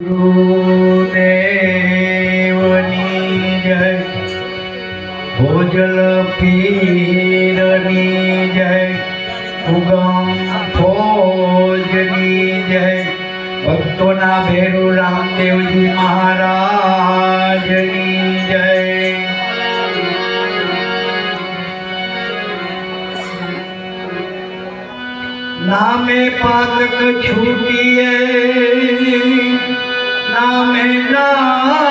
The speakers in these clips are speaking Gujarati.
ગુરુદેવની જય, ભોજલ પીરની જય, ઉગમ ફોજની જય, ભક્તોના ભેરુ રામદેવજી મહારાજની જય. નામે પાતક છૂટીએ, નામે નાસે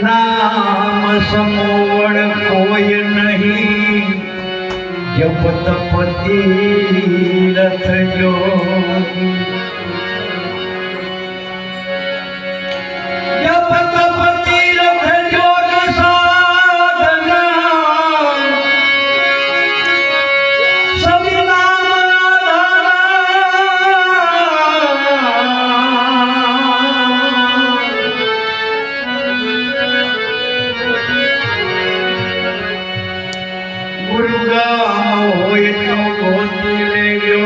નામ સમોવડ કોઈ નહીં, જપ તપ તીરથ જોગી. જપ તપ તીરથ જોગ સાધના, સભી નામ ગુરુગામ હોય તો ગોતી લેજો,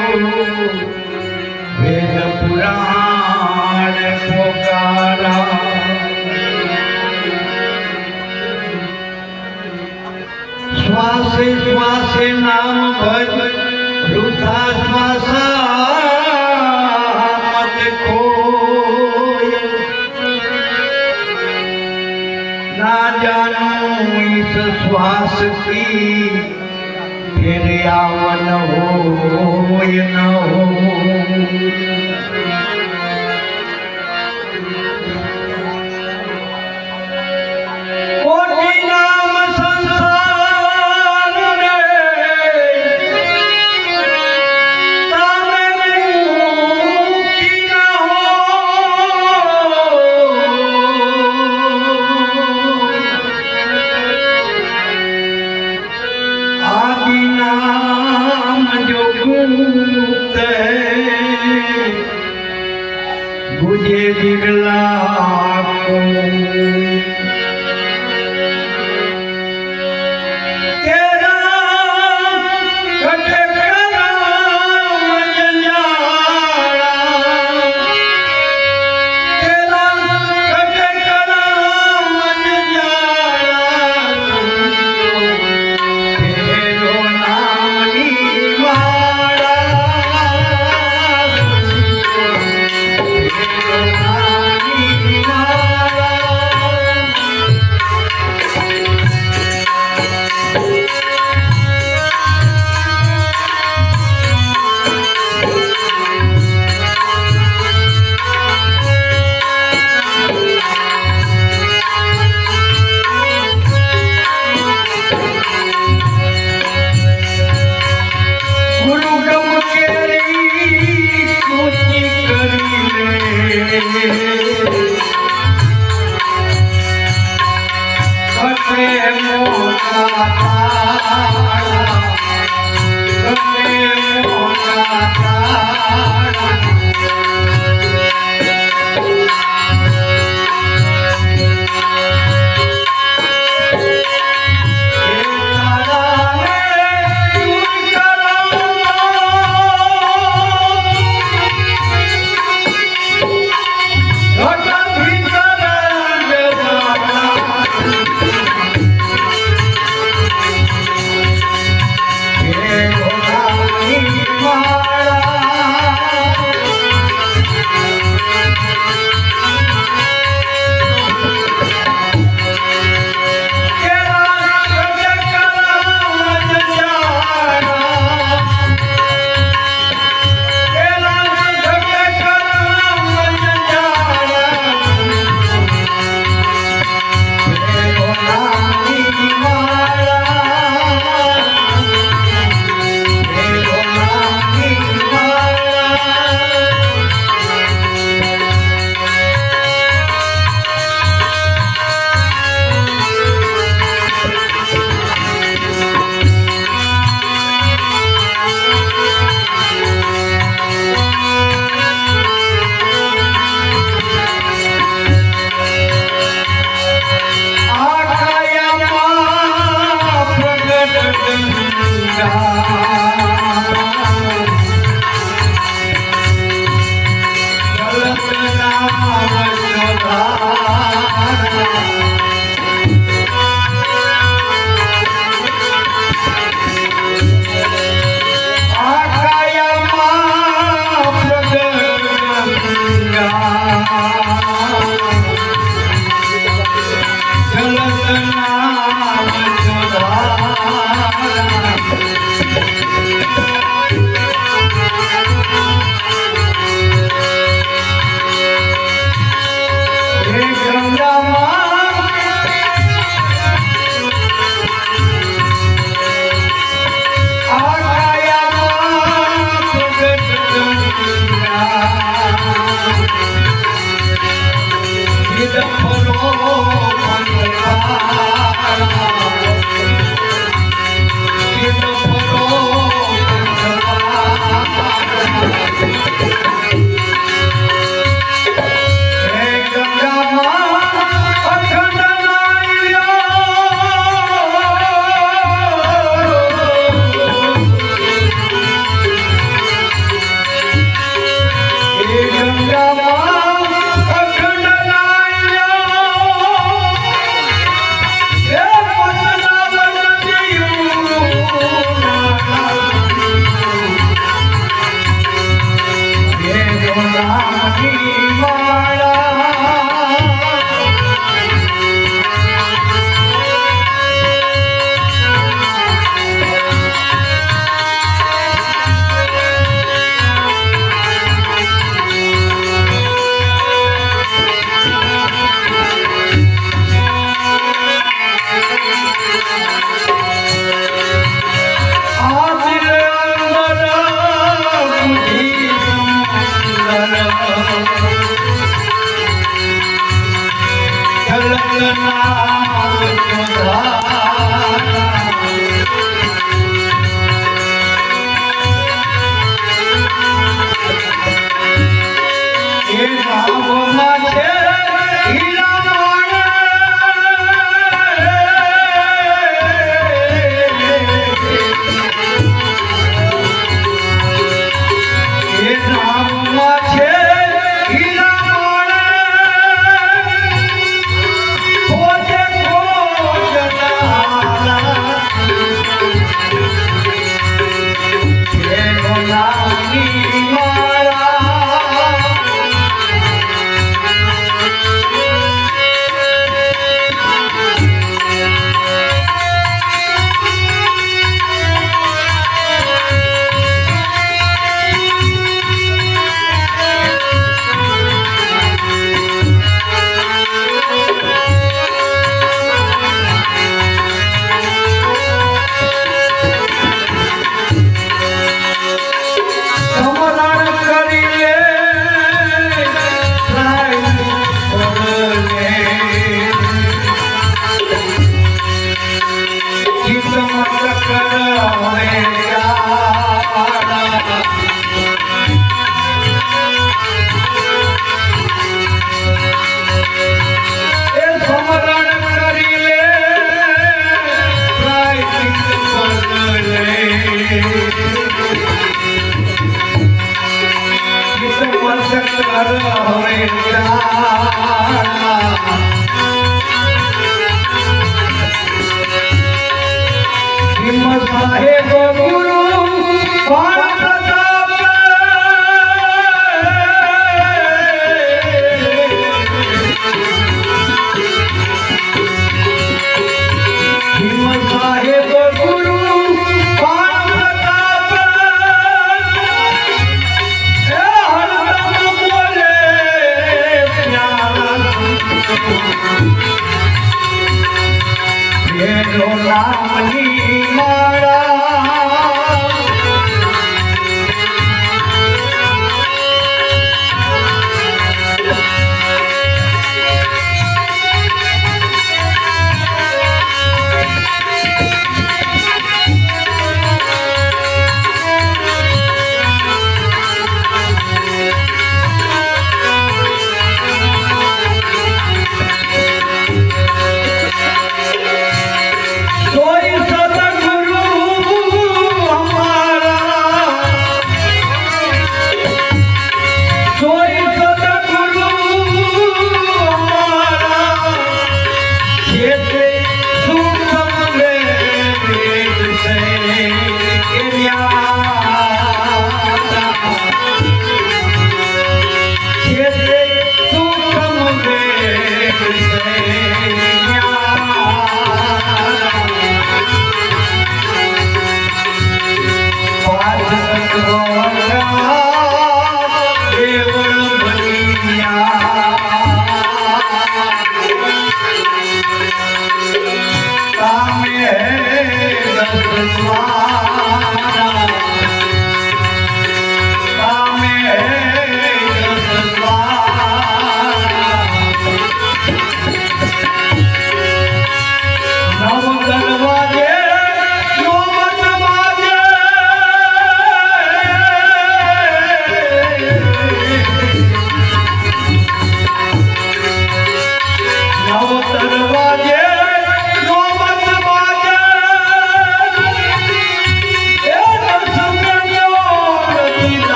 વેદ પુરાણ પોકારા. શ્વાસે શ્વાસે નામ ભજ, વૃથા શ્વાસા મત ખોય. ના જાનું इस श्वास की फिर आवन होय न हो. कोटि नाम संसार में तामे मुक्ति न हो. आदि नाम जो गुप्त है, बुझे बिगला को. तेरा कटे कराम जंजाला, तेरा कटे कराम जंजाला. तेरो नामनी माळा, तेरो नामनी माळा. ગુરુ ગમ કેરી કોચી કરી લે, કટે મોટા તારા, કટે મોટા તારા.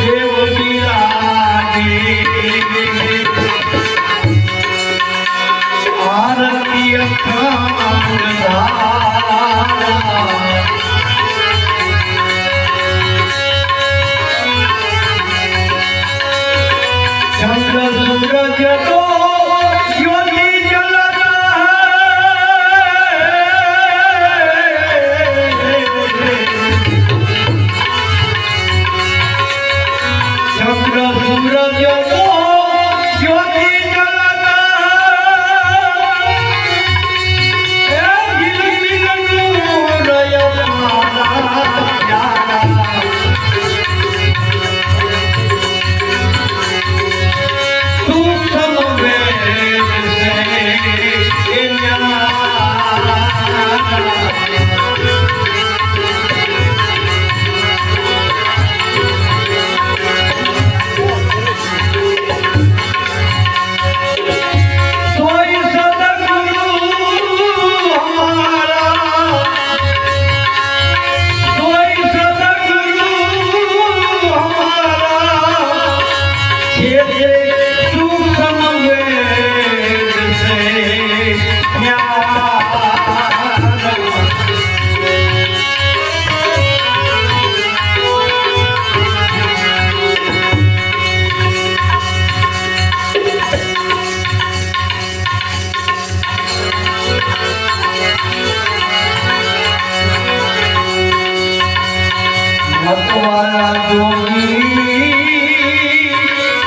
દેવ બિરાજે जतो ज्योति जलता चंद्र सूरज जतो ज्योति जलता मतवाला जोगी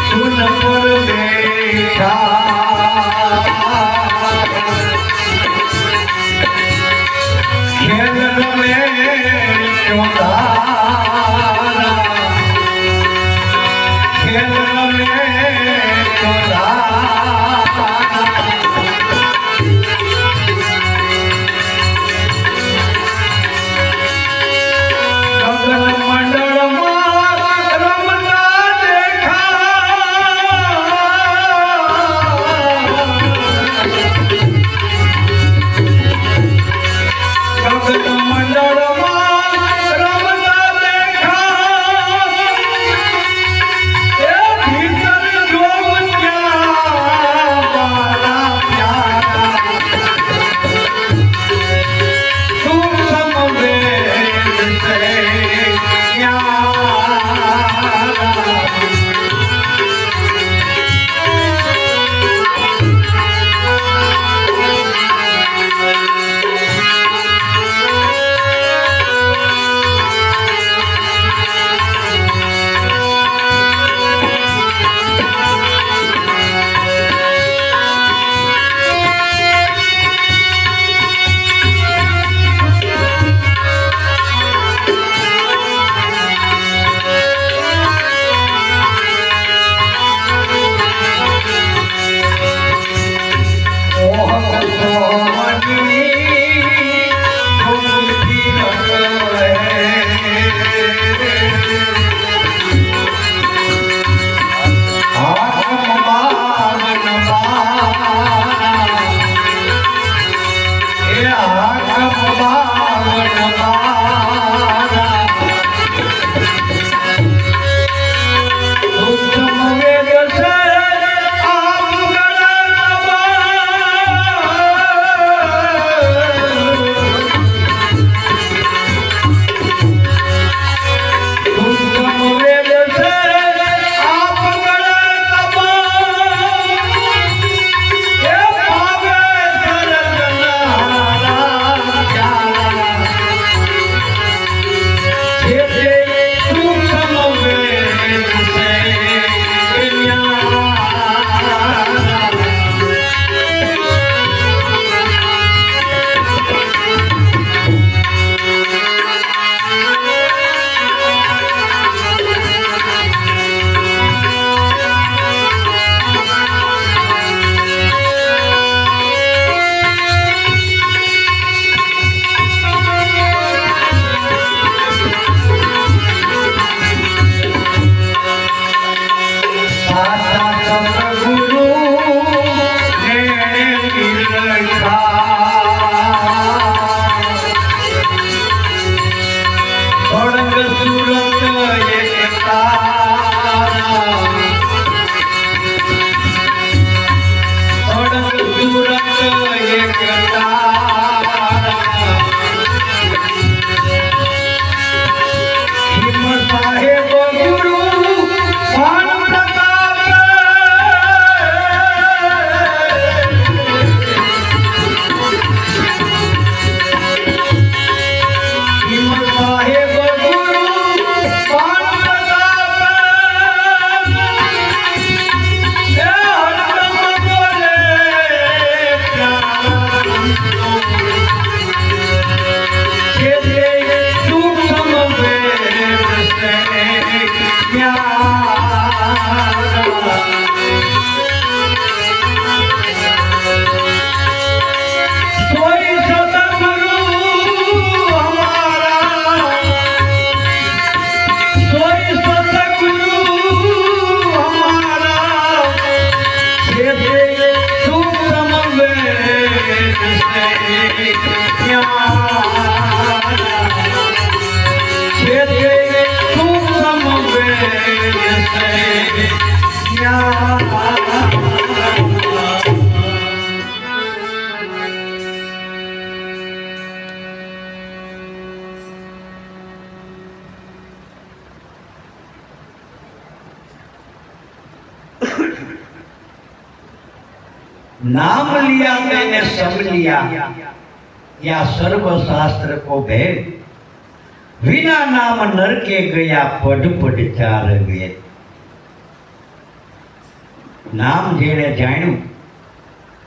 सुन पर बैठा खेल में चौधारा खेल में चौधारा मंडल रमता देखा नाम लिया मैंने सब लिया, या सर्व शास्त्र को भेद, विना नाम नर के गया पढ़ पढ़ चार वेद। नाम जेने जाण्યું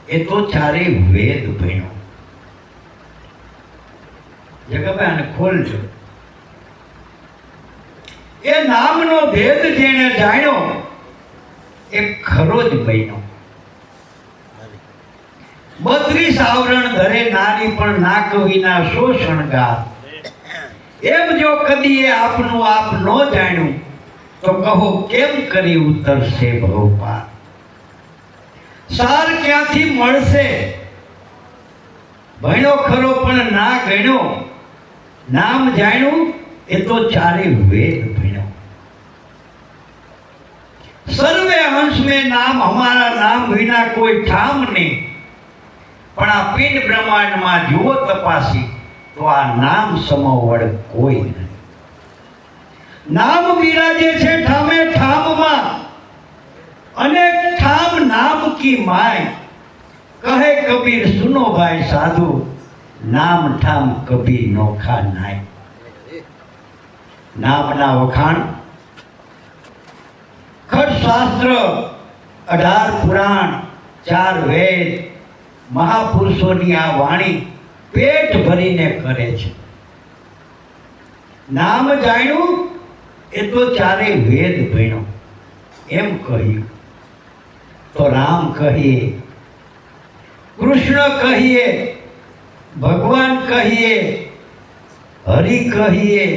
એ તો ચારે વેદ ભણ્યો। જગભાઈ આને ખોલજો। એ નામનો ભેદ જેણે જાણ્યો એ ખરો જ બન્યો। 32 આવરણ ધરે નારી પણ નાક વિના શો શણગાર। એમ જો કદીએ આપનું આપ નો જાણ્યું તો કહો કેમ કરી ઉતરશે ભવ પાર। સાર ક્યાંથી મળશે? ભણ્યો ખરો પણ ના ગણ્યો। નામ જાણ્યું એ તો ચારે વેદ ભણ્યો। सर्वे अंश में नाम हमारा नाम विना कोई ठाम नहीं, पण आ पिंड ब्रह्मांड में जुओ तपासी तो आ नाम समो वड़ कोई नहीं। नाम विराजे छे ठामे ठाम में, अनेक ठाम नाम की माय। कहे कबीर सुनो भाई साधु, नाम ठाम कबीर नोखा नाय। नाम ना वखाण खट शास्त्र 18 पुराण 4 वेद महापुरुषोनी आ वाणी पेट भरीने करे छे। नाम जाण्યું એ તો ચારે વેદ ભણ્યો। એમ કહ્યું તો રામ કહીએ, કૃષ્ણ કહીએ, ભગવાન કહીએ, હરિ કહીએ,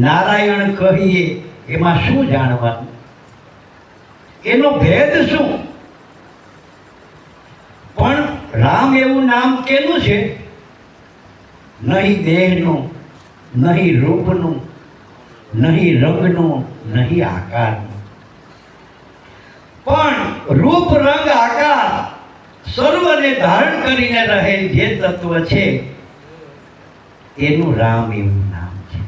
નારાયણ કહીએ, એમાં શું જાણવાનું? એનો ભેદ શું? પણ રામ એવું નામ કેનું છે? નહીં દેહનું, નહીં રૂપનું, નહીં રંગનું, નહીં આકારનું, પણ રૂપ રંગ આકાર સર્વને ધારણ કરીને રહેલ જે તત્વ છે એનું રામ એવું નામ છે।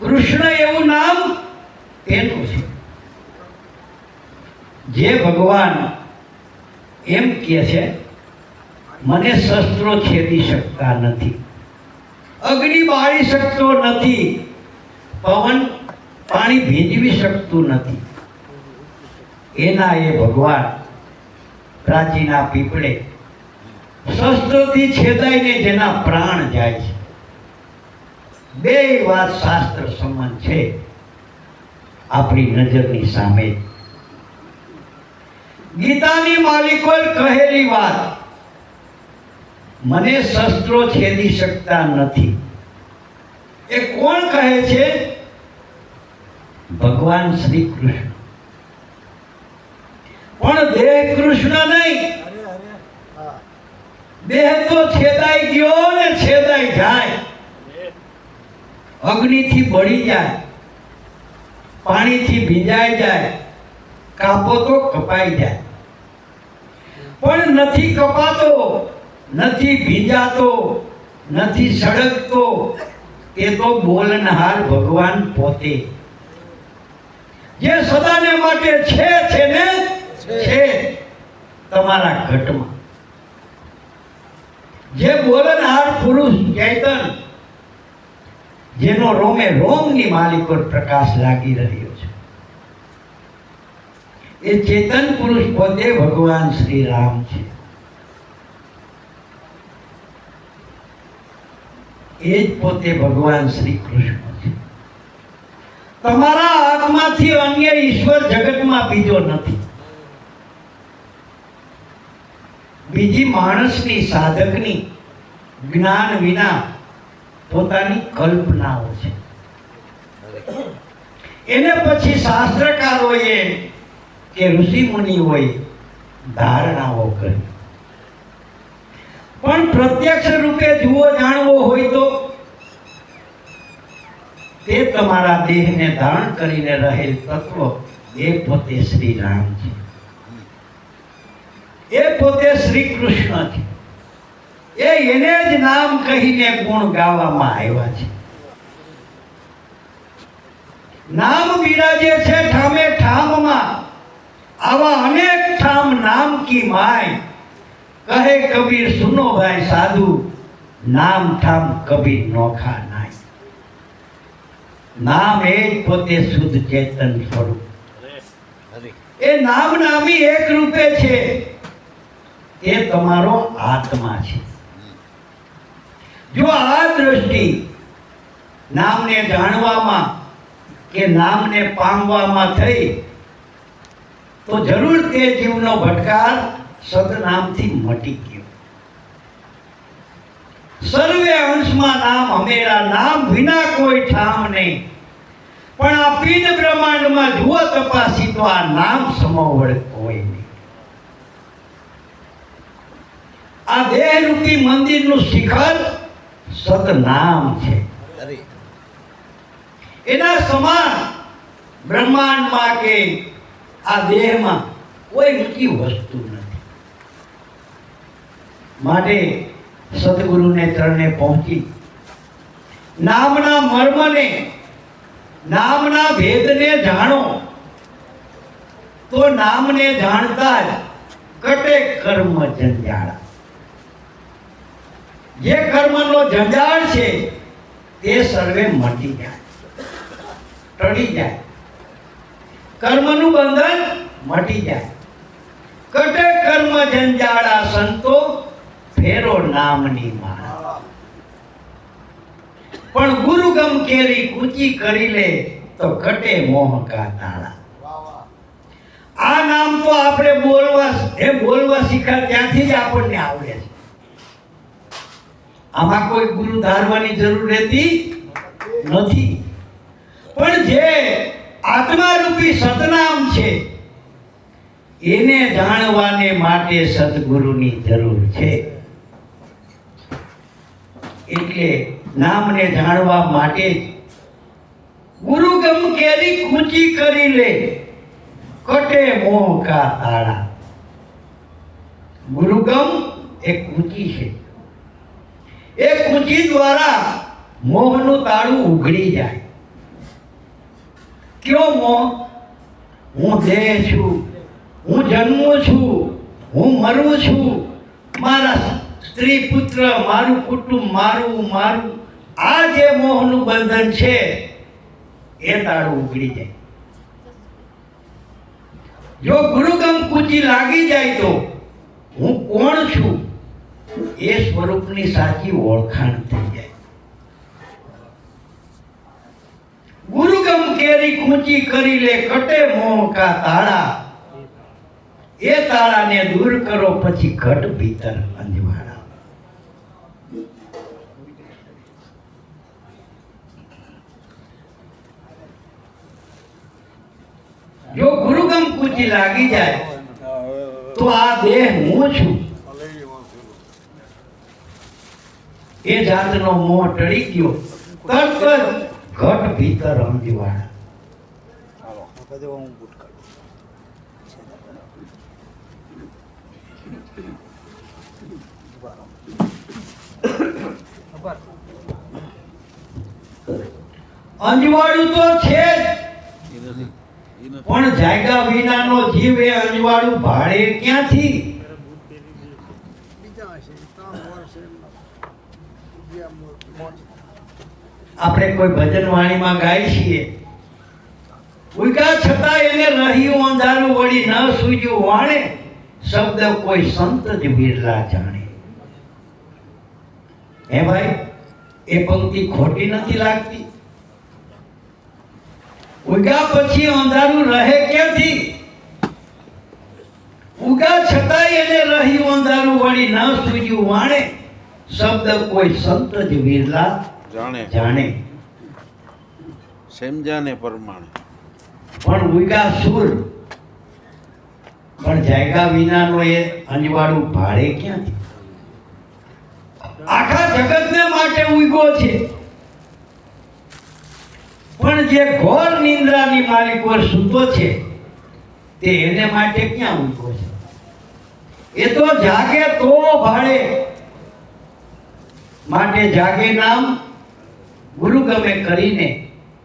કૃષ્ણ એવું નામ તેનું છે। જે ભગવાન એમ કહે છે મને શસ્ત્રો છેદી શકતા નથી, અગ્નિ બાળી શકતો નથી, પવન પાણી ભીંજવી શકતું નથી, એના એ ભગવાન પ્રાચીના પીપળે શસ્ત્રોથી છેદાઈને જેના પ્રાણ જાય છે। બે વાત શાસ્ત્ર સંબંધ છે આપણી નજરની સામે। ગીતાની માલિકોએ કહેલી વાત મને શસ્ત્રો છેદી શકતા નથી, એ કોણ કહે છે? ભગવાન શ્રી કૃષ્ણ। પણ દેહ કૃષ્ણ નહીં, દેહ તો છેદાઈ ગયો ને છેદાઈ જાય, અગ્નિથી બળી જાય, પાણીથી ભીંજાઈ જાય, કાપો તો કપાઈ જાય, પણ નથી કપાતો, નથી ભીંજાતો, નથી સળગતો, એ તો બોલનહાર ભગવાન પોતે જે સદાને માટે છે ને છે તમારા ઘટમાં। જે બોલનહાર પુરુષ ચૈતન જેનો રોમે રોમની માલિક પર પ્રકાશ લાગી રહ્યો છે, એ ચેતન પુરુષ પોતે ભગવાન શ્રી રામ છે। એ જ પોતે ભગવાન શ્રી કૃષ્ણ છે। તમારા આત્માથી અન્ય ઈશ્વર જગતમાં બીજો નથી। બીજી માણસની સાધકની જ્ઞાન વિના પોતાની કલ્પનાઓ છે। એને પછી શાસ્ત્રકારોએ કે ઋષિ મુનિઓએ ધારણાઓ કરી, પણ પ્રત્યક્ષ રૂપે જુઓ જાણવો હોય તો તે તમારા દેહને ધારણ કરીને રહેલ તત્વ એ પોતે શ્રી રામ છે, એ પોતે શ્રી કૃષ્ણ છે. એને જ નામ કહીને ગુણ ગાવામાં આવ્યા છે. નામ બિરાજે છે ઠામે ઠામમાં, આવા અનેક ઠામ નામ કી માય. કહે કબીર સુનો ભાઈ સાધુ, નામ ઠામ કબીર નોખા નાય. નામ એ જ પોતે શુદ્ધ ચેતન સ્વરૂપ. એ નામ નામી એક રૂપે છે, એ તમારો આત્મા છે. જો આ દ્રષ્ટિ નામને જાણવામાં કે નામને પામવામાં થઈ તો જરૂર તે જીવનો ભટકાર સદનામથી મટી ગયો. સર્વે અંશમાં નામ હમેરા, નામ વિના કોઈ ઠામ નહીં. પણ આ પિંડ બ્રહ્માંડમાં જુઓ તપાસી તો આ નામ સમોવડ કોઈ નહીં. આ દેહ રૂપી મંદિરનું શિખર સદનામ છે. એના સમાન બ્રહ્માંડમાં કે આ દેહમાં કોઈ ઊંચી વસ્તુ નથી. માટે સદગુરુને ચરણે પહોંચી નામના મર્મને, નામના ભેદને જાણો તો નામને જાણતા જ કટે કર્મ જંજાળ. જે કર્મનો જંજાળ છે તે સર્વે મટી જાય, ટળી જાય. કર્મનું બંધન મટી જાય. કટે કર્મ જંજાળા સંતો, ફેરો નામની માળા. પણ ગુરુગમ કેરી કૂચી કરી લે તો કટે મોહ કા તાળા. આ નામ તો આપણે બોલવા શીખ્યા ત્યાંથી જ આપણને આવડે છે. આમાં કોઈ ગુરુ ધારવાની જરૂર રહેતી નથી. પણ જે આત્મા રૂપી સતનામ છે એને જાણવાને માટે સદગુરુની જરૂર છે. એટલે નામને જાણવા માટે ગુરુગમ કેરી કૂચી કરી લે કટે મોહ કા તાળા. ગુરુગમ એક કૂચી છે. એ કૂચી દ્વારા મોહનું તાળું ઉઘડી જાય. કયો મોહ? હું દેહ છું, હું જન્મું છું, હું મરું છું, મારા સ્ત્રી પુત્ર, મારું કુટુંબ, મારું. આ જે મોહનું બંધન છે એ તાળું ઉઘડી જાય. જો ગુરુગમ કૂચી લાગી જાય તો હું કોણ છું એ સ્વરૂપની સાચી ઓળખાણ થઈ જાય. ગુરુગમ કેરી કૂચી કરી લે કટે મોહ કા તાળા. એ તાળાને દૂર કરો પછી ઘટ ભીતર અંજવાળા. જો ગુરુગમ કૂચી લાગી જાય તો આ દેહ હું છું એ જાતનો મોહ ટળી ગયો. તરત જ ઘટ ભીતર અંજવાળા. અંજવાળું તો છે જ, પણ જાગ્યા વિનાનો જીવ એ અંજવાળું ભાળે ક્યાંથી? આપણે કોઈ ભજન વાણીમાં ગાય છીએ, ઉગા છતાં એને રહ્યું અંધારું વળી ન સૂજ્યું વાણે, શબ્દ કોઈ સંત જ વિરલા જાણે. હે ભાઈ, એ પંક્તિ ખોટી નથી લાગતી? ઉગા પછી અંધારું રહે ક્યાંથી? ઉગા છતાં એને રહ્યું અંધારું વળી ન સૂજ્યું વાણે, શબ્દ કોઈ સંત જ વિરલા જાણે. સમજાને પ્રમાણે પણ ઉગા સુર, પણ જાયગા વિનાનો એ અંજવાળું ભાળે ક્યાંથી? આખા જગતને માટે ઉગ્યો છે. જે ઘોર નિંદ્રાની માલિક પર સૂતો છે તે એને માટે ક્યાં ઊંઘો છે? એ તો જાગે તો ભાળે. માટે જાગે નામ ગુરુ ગમે કરીને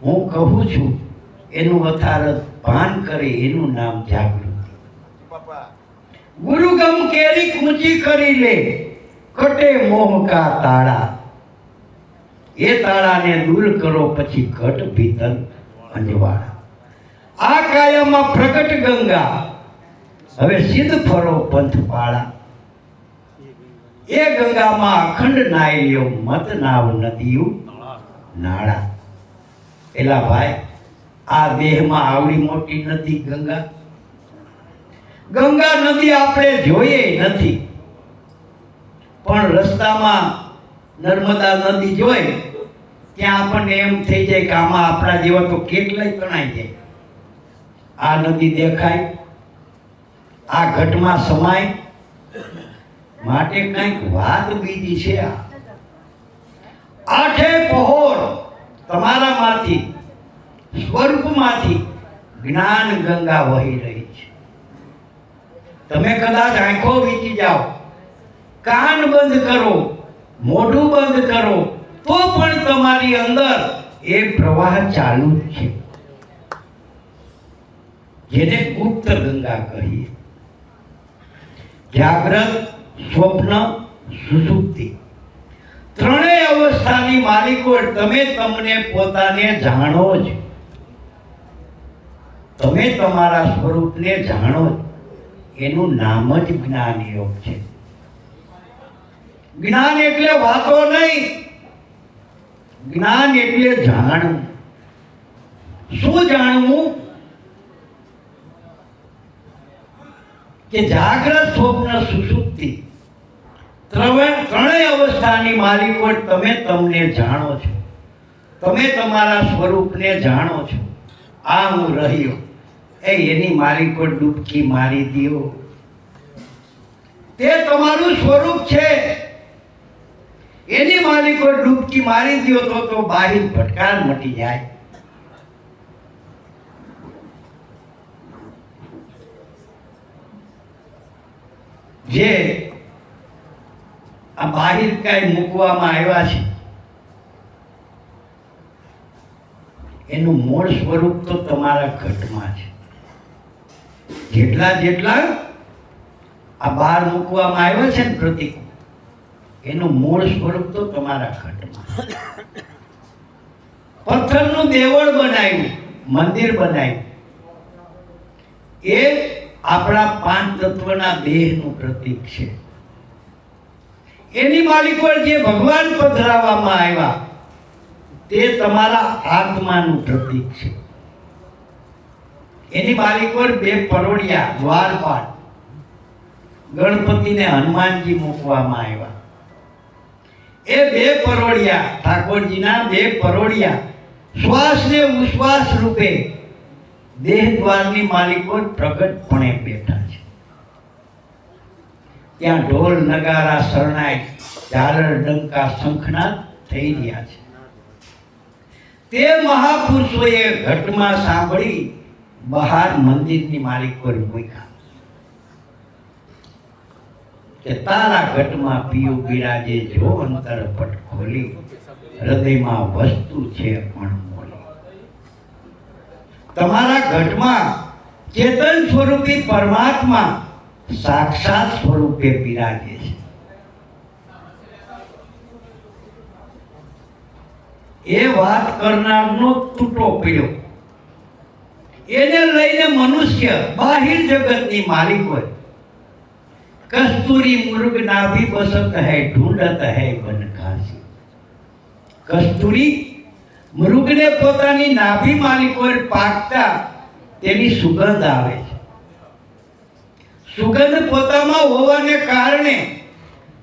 હું કહું છું, એનું અથારત ભાન કરે એનું નામ જાગૃતિ. ગુરુ ગમ કેરી ઊંચી કરી લે, કટે મોહ કા તાળા. એ તાળાને દૂર કરો પછી ઘટ ભીતર અંજવાળા. આ કાયામાં પ્રગટ ગંગા, હવે સિદ્ધ ફરો પંથ પાળા. એ ગંગામાં અખંડ નાય લ્યો, મત નાવ નદીયું નાળા. એલા ભાઈ, આ દેહમાં આવડી મોટી નદી ગંગા. ગંગા નદી આપણે જોઈએ નથી, પણ રસ્તામાં નર્મદા નદી જોઈ ત્યાં આપણને એમ થઈ જાય કે આમાં આપણા જેવા તો કેટલાય તણાઈ જાય. આ નદી દેખાય, આ ઘટમાં સમાય, માટે કંઈક વાત બીજી છે. આ આઠે પહોર તમારામાંથી સ્વરૂપમાંથી જ્ઞાન ગંગા વહી રહી છે. તમે કદાચ આંખો વીંચી જાઓ, કાન બંધ કરો, મોઢું બંધ કરો, તો પણ તમારી અંદર એ પ્રવાહ ચાલુ જ છે, જેને ગુપ્ત ગંગા કહીએ. જાગ્રત, સ્વપ્ન, સુષુપ્તિ ત્રણેય અવસ્થાની માલિકો તમે તમને પોતાને જાણો જ. તમે તમારા સ્વરૂપને જાણો જ, એનું નામ જ જ્ઞાન યોગ છે. જ્ઞાન એટલે વાતો નહીં, જ્ઞાન એટલે જાણવું. શું જાણવું? કે જાગ્રત, સ્વપ્ન, સુષુપ્તિ ત્રણેય અવસ્થાની માલિકો તમે તમને જાણો છો. તમે તમારા સ્વરૂપને જાણો છો. આ હું રહ્યો, એની માલિકો ડૂબકી મારી દો. તે તમારું સ્વરૂપ છે, એની માલિકો ડૂબકી મારી દો તો બાહિર ભટકાર મટી જાય. જે આ બાહિર કાંઈ મૂકવામાં આવ્યા છે એનું મૂળ સ્વરૂપ તો તમારા ઘટમાં છે. જેટલા આ બહાર મૂકવામાં આવ્યા છે ને પ્રતિક, એનું મૂળ સ્વરૂપ તો તમારા ઘટમાં. પથ્થરનું દેવળ બનાવ્યું, મંદિર બનાવ્યું, એ આપણા પાંચ તત્વના દેહનું પ્રતીક છે. એની માલિક પર જે ભગવાન પધરાવવામાં આવ્યા તે તમારા આત્માનું પ્રતીક છે. એની માલિક પર બે પરોડિયા, દ્વારપાલ, ગણપતિને હનુમાનજી મૂકવામાં આવ્યા. એ બે પરોડિયા, ઠાકોરજીના બે પરોડિયા શ્વાસ ને ઉશ્વાસ રૂપે દેહ દ્વારની માલિકો પ્રગટપણે બેઠા છે. ત્યાં ઢોલ, નગારા, શરણાઈ, ઝાલર, ડંકા, શંખનાદ થઈ રહ્યા છે. તે મહાપુરુષોએ ઘટમાં સાંભળી બહાર મંદિરની માલિકો મૂક્યા કે તારા ઘટમાં પીયું બિરાજે જો અંતર પટ ખોલી, હૃદયમાં વસ્તુ છે પણ મોલી. તમારા ઘટમાં ચેતન સ્વરૂપી પરમાત્મા સાક્ષાત સ્વરૂપે બિરાજે છે. એ વાત કરનારનો તૂટો પીડ્યો. એને લઈને મનુષ્ય બાહિર જગતની માલિક હોય. કસ્તુરી મૃગ નાભી બસત હૈ, ઢૂંઢત હૈ બન ઘાસી. કસ્તુરી મૃગને પોતાની નાભી માલિક હોય, પાકતા તેની સુગંધ આવે છે. સુગંધ પોતામાં હોવાને કારણે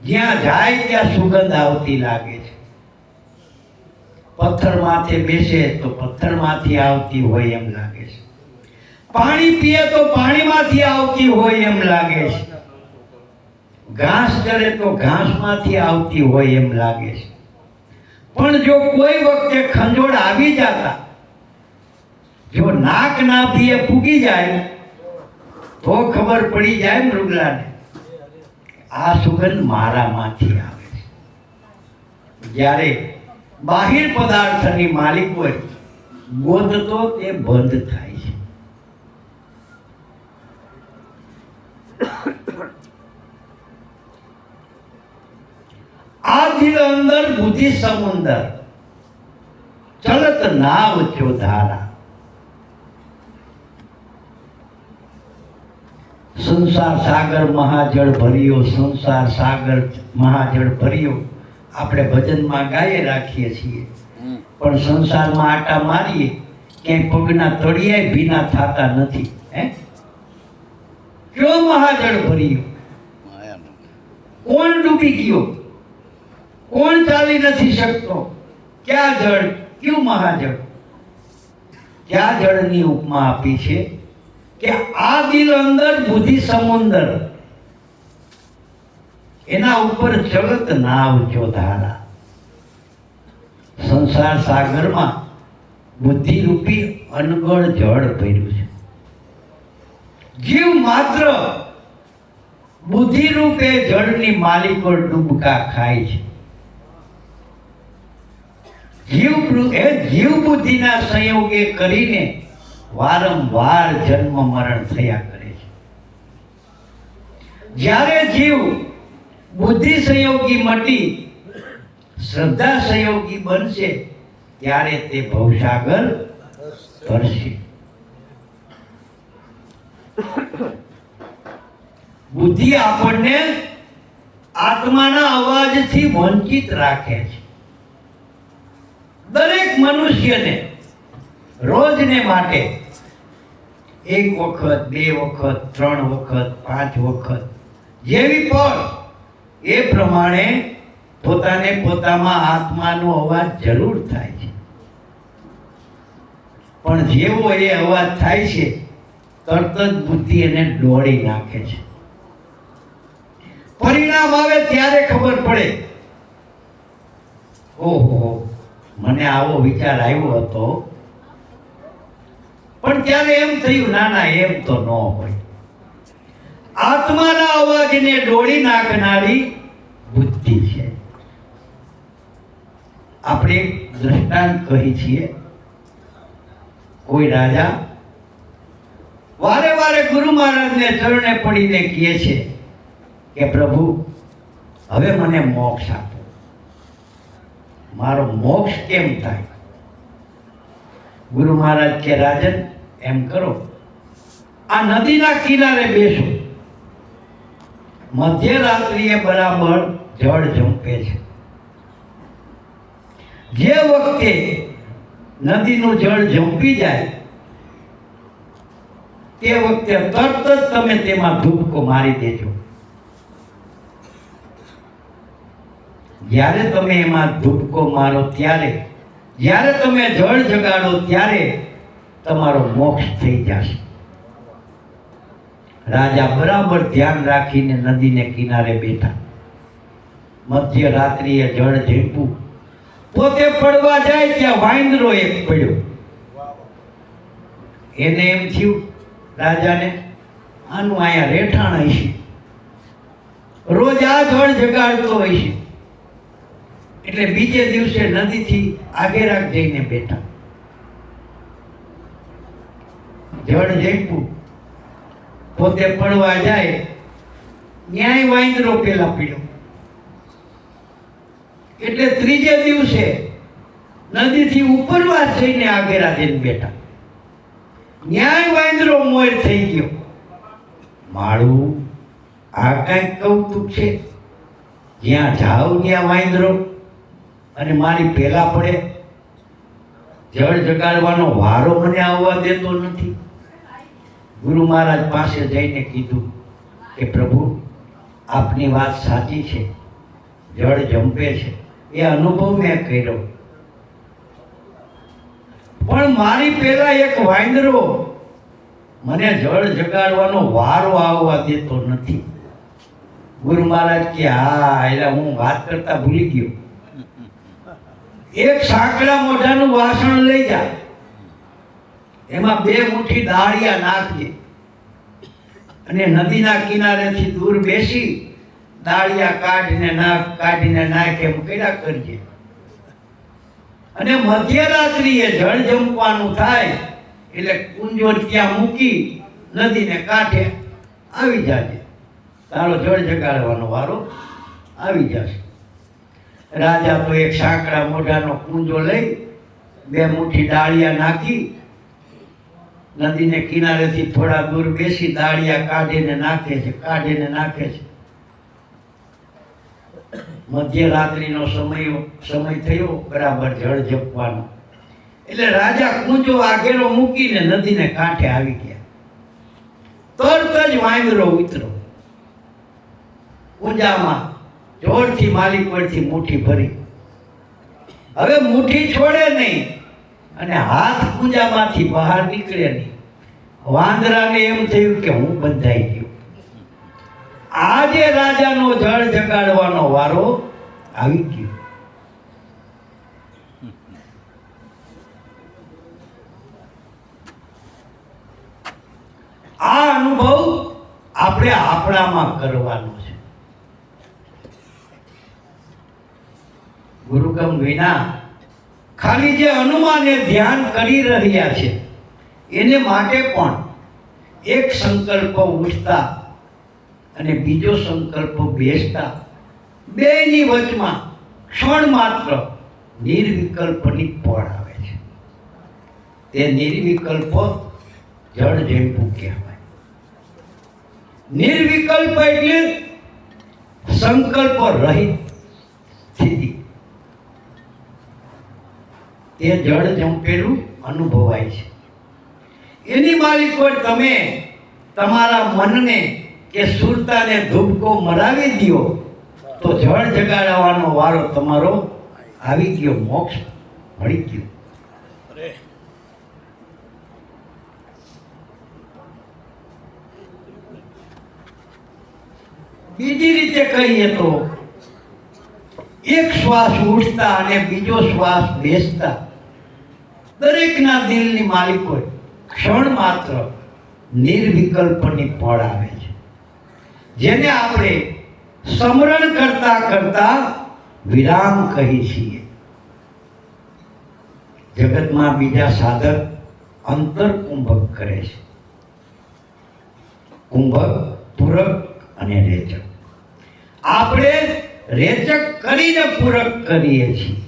જ્યાં જાય ત્યાં સુગંધ આવતી લાગે છે. પથ્થર માથે બેસે તો પથ્થરમાંથી આવતી હોય એમ લાગે છે. પાણી પીએ તો પાણીમાંથી આવતી હોય એમ લાગે છે. ઘાસ ચરે તો ઘાસમાંથી આવતી હોય એમ લાગે છે. પણ જો કોઈ વખતે ખંજોળ આવી જતા જો નાક નાભીએ ફૂગી જાય તો ખબર પડી જાય મૃગલાને આ સુગંધ મારામાંથી આવે છે. જ્યારે બાહિર પદાર્થની માલિક હોય ગોતતો તે બંધ થાય છે. આ દિલ અંદર બુદ્ધિ સમુંદર ચલત નાવ ચો ધારા. સંસાર સાગર મહાજળ ભર્યો, સંસાર સાગર મહાજળ ભર્યો આપણે ભજનમાં ગાયે રાખીએ છીએ, પણ સંસારમાં આટા મારીએ ક્યાંય પગના તળિયે ભીના થતા નથી. હે કયો મહાજળ ભર્યો? કોણ ડૂબી ગયો? કોણ ચાલી નથી શકતો? ક્યાં જળ? ક્યું મહાજળ? ક્યાં જળની ઉપમા આપી છે કે આ દિલ અંદર બુદ્ધિ સમુંદર, એના ઉપર ચલત નાવ જો ધારા. સંસાર સાગરમાં બુદ્ધિ રૂપી અનગળ જળ ભર્યું છે. જીવ માત્ર બુદ્ધિ રૂપે જળની માલિકો ડૂબકા ખાય છે. જીવ બુદ્ધિના સંયોગે કરીને વારંવાર જન્મ મરણ થયા કરે છે. જ્યારે જીવ બુદ્ધિ સંયોગી મટી શ્રદ્ધા સંયોગી બનશે ત્યારે તે ભવસાગર તરશે. બુદ્ધિ આપણને આત્માના અવાજથી વંચિત રાખે છે. દરેક મનુષ્યને રોજને માટે એક વખત, બે વખત, 3 વખત, 5 વખત જેવી પણ એ પ્રમાણે પોતાને પોતામાં આત્માનો અવાજ જરૂર થાય છે. પણ જેવો એ અવાજ થાય છે તરત જ બુદ્ધિ એને દોડી નાખે છે. પરિણામ આવે ત્યારે ખબર પડે, ઓહો મને આવો વિચાર આવ્યો હતો, પણ ત્યારે એમ થયું ના ના એમ તો ન હોય. આત્માના અવાજને દોડી નાખનારી બુદ્ધિ છે. આપણે દ્રષ્ટાંત કહી છીએ. કોઈ રાજા વારે વારે ગુરુ મહારાજને ચરણે પડીને કહે છે કે પ્રભુ હવે મને મોક્ષ આપો. મારો મોક્ષ કેમ થાય? ગુરુ મહારાજ કે રાજન એમ કરો, આ નદીના કિનારે બેસો. મધ્યરાત્રિએ બરાબર જળ ઝંપે છે. જે વખતે નદીનું જળ ઝંપી જાય તે વખતે તરત જ તમે તેમાં ધૂપકો મારી દેજો. જ્યારે તમે એમાં ધૂપકો મારો ત્યારે, જ્યારે તમે જળ જગાડો ત્યારે તમારો મોક્ષ થઈ જશે. રાજા બરાબર ધ્યાન રાખીને નદીને કિનારે બેઠા. મધ્યરાત્રિએ જળ ઝીંપું. પોતે પડવા જાય ત્યાં વાંદરો એક પડ્યો. એને એમ થયું રાજાને આનું અહીંયા રહેઠાણ હશે, રોજ આ જળ જગાડતો હશે. એટલે બીજે દિવસે નદીથી આગેરાગ જઈને બેઠા. જળ ઝીંપું. પોતે પડવા જાય ન્યાય વાંદરો પેલા પીડ્યો. એટલે ત્રીજે દિવસે નદીથી ઉપરવા જઈને આગેરા જઈને બેઠા. ન્યાય વાંદરો મોર થઈ ગયો. માળું આ કઈક કૌતુક છે, જ્યાં જાવ ત્યાં વાંદરો અને મારી પેલા પડે. જળ જગાડવાનો વારો મને આવવા દેતો નથી. ગુરુ મહારાજ પાસે જઈને કીધું કે પ્રભુ આપની વાત સાચી છે, જળ જંપે છે, એ અનુભવ મેં કર્યો, પણ મારી પહેલા એક વાંદરો મને જળ જગાડવાનો વારો આવવા દેતો નથી. ગુરુ મહારાજ કે હા, એટલે હું વાત કરતા ભૂલી ગયો. એક સાંકડા મોઢાનું વાસણ લઈ જા. એમાં 2 મુઠ્ઠી દાળિયા નાખજે અને નદીના કિનારેથી દૂર બેસી દાળિયા કાઢીને નાખ એમ કર્યા કરજે. અને મધ્યરાત્રિએ જળ જમવાનું થાય એટલે કુંજો ત્યાં મૂકી નદીને કાંઠે આવી જાજે. તારો જળ જગાડવાનો વારો આવી જશે. રાજા તો એક સાંકડા મોઢાનો કુંજો લઈ 2 મુઠ્ઠી દાળિયા નાખી નદીને કિનારેથી થોડા દૂર બેસી દાળિયા કાઢીને નાખે છે. મધ્યરાત્રિનો સમય થયો, બરાબર જળ જપવાનો. એટલે રાજા કુંજો આગેલો મૂકીને નદીને કાંઠે આવી ગયા. તરત જ વાંદરો ઉતરો કુંજામાં જોરથી માલિક પરથી મુઠ્ઠી ભરી. હવે મુઠ્ઠી છોડે નહીં અને હાથ કુંજામાંથી બહાર નીકળે નહીં. વાંદરાને એમ થયું કે હું બંધાઈ ગયો. આજે રાજાનો જળ જગાડવાનો વારો આવી ગયો. આ અનુભવ આપણે આપણામાં કરવાનો છે. ગુરુગમ વિના ખાલી જે હનુમાને ધ્યાન કરી રહ્યા છે એને માટે પણ એક સંકલ્પ ઉઠતા અને બીજો સંકલ્પ બેસતા, બેની વચમાં ક્ષણ માત્ર નિર્વિકલ્પની પળ આવે છે. તે નિર્વિકલ્પ જળ જેવું કહેવાય. નિર્વિકલ્પ એટલે સંકલ્પ રહિત સ્થિતિ. તે જળ જંપેલું અનુભવાય છે. એની માલિકો તમે તમારા મનને કે સુરતાને ધૂપકો મરાવી દો તો જળ જગાડવાનો વારો તમારો આવી ગયો, મોક્ષ મળી ગયો. બીજી રીતે કહીએ તો એક શ્વાસ ઉઠતા અને બીજો શ્વાસ બેસતા દરેકના દિલની માલિકો ક્ષણ માત્ર નિર્વિકલ્પની પળ આવે છે, જેને આપણે સ્મરણ કરતા કરતા વિરામ કહી છીએ. જગતમાં બીજા સાધક અંતર કુંભક કરે છે. કુંભક, પૂરક અને રેચક. આપણે રેચક કરીને પૂરક કરીએ છીએ.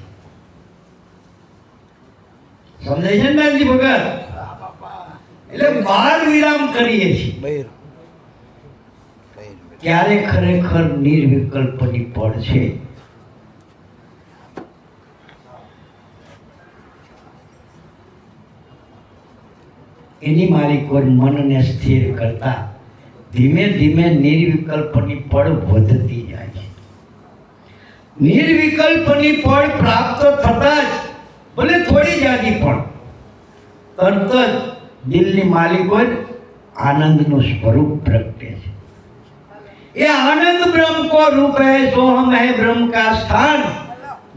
સમજાય છે નાનજી ભગત? એટલે 12 વિરામ કરીએ છીએ. ક્યારે ખરેખર નિર્વિકલ્પની પળ છે. એની માલિકો મનને સ્થિર કરતા ધીમે ધીમે નિર્વિકલ્પની પળ વધતી જાય છે. નિર્વિકલ્પની પળ પ્રાપ્ત થતા જ ભલે થોડી જાડી પણ તરત જ દિલની માલિકો આનંદનું સ્વરૂપ પ્રગટે છે. ये आनंद ब्रह्म को रूप है, सो हम है ब्रह्म का स्थान,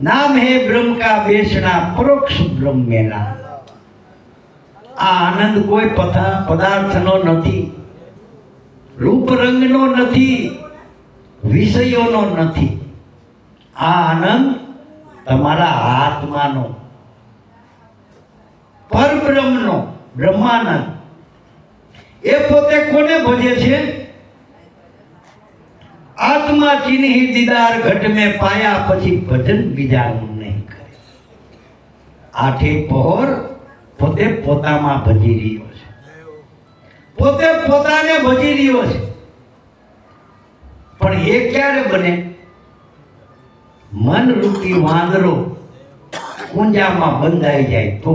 नाम है ब्रह्म का बेचना, परोक्ष ब्रह्म मेला. આ આનંદ કોઈ પદાર્થનો નથી, રૂપ રંગનો નથી, વિષયોનો નથી. આ આનંદ તમારા આત્માનો, પરબ્રહ્મનો, બ્રહ્માનંદ. એ પોતે કોને ભજે છે? आत्मा चिन्ही दीदार घट में पाया પછી ભજન બીજાનું નહીં કરે. આઠે પહોર પોતે પોતામાં ભજી રહ્યો છે, પોતે પોતાને ભજી રહ્યો છે. પણ એ ક્યારે બને? મન રૂપી વાંદરો કુંજામાં બંધાઈ જાય તો.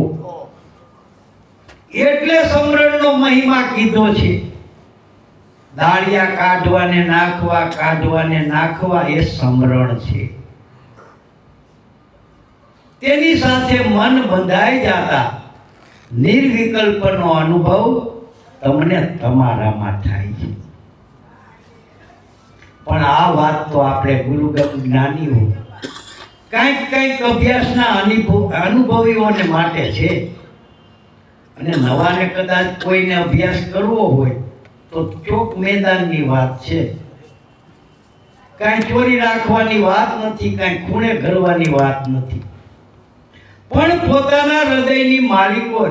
એટલે સમરણનો મહિમા કીધો છે. દાળિયા કાઢવાને નાખવા એ સમરણ છે. તેની સાથે મન બંધાઈ જતા નિર્વિકલ્પનો અનુભવ તમને તમારામાં થાય છે. પણ આ વાત તો આપણે ગુરુગમ જ્ઞાનીઓ કંઈક અભ્યાસના અનુભવીઓને માટે છે. અને નવાને કદાચ કોઈને અભ્યાસ કરવો હોય તો ચોક મેદાનની વાત છે. કાંઈ ચોરી રાખવાની વાત નથી, કાંઈ ખૂણે ઘરવાની વાત નથી. પણ પોતાના હૃદયની માલિકો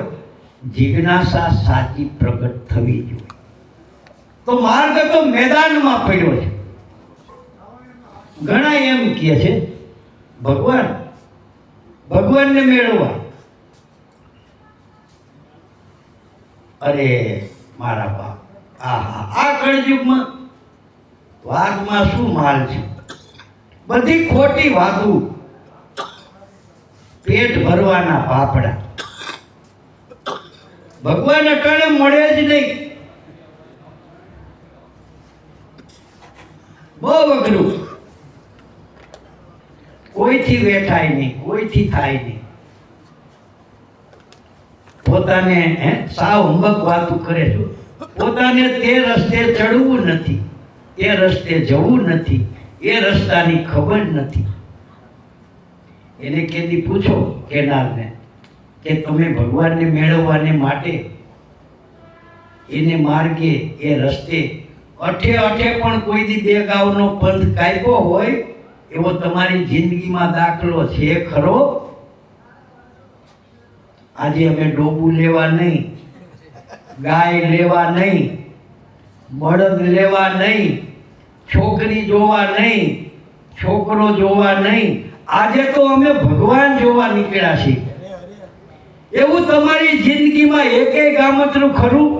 જિજ્ઞાસા સાચી પ્રગટ થવી જોઈએ. તો માર્ગ તો મેદાનમાં પડ્યો છે. ઘણા એમ કહે છે ભગવાનને મેળવવા. અરે મારા બાપ, આ કળયુગમાં વાતમાં શું માલ છે? બધી ખોટી વાતો, પેટ ભરવાના પાપડા. ભગવાન અટાણે મળે જ નહીં. બહુ અઘરું. કોઈથી વેઠાય નહીં, કોઈથી થાય નહીં. પોતાને સાવ હંબક વાતું કરે છે. પોતાને તે રસ્તે ચડવું નથી, તે રસ્તે જવું નથી, એ રસ્તાની ખબર નથી. એને કેદી પૂછો કેનારને કે તમે ભગવાનને મેળવવાને માટે એને માર્ગે એ રસ્તે અઠે પણ કોઈ દી બે ગાવનો પંથ કાપ્યો હોય એવો તમારી જિંદગીમાં દાખલો છે ખરો? આજે અમે ડોબું લેવા નહીં, ગાય લેવા નહીં, બળદ લેવા નહીં, છોકરી જોવા નહીં, છોકરો જોવા નહીં, આજે તો અમે ભગવાન જોવા નીકળ્યા છીએ. એવું તમારી જિંદગીમાં એકેય ગામતરું ખરું?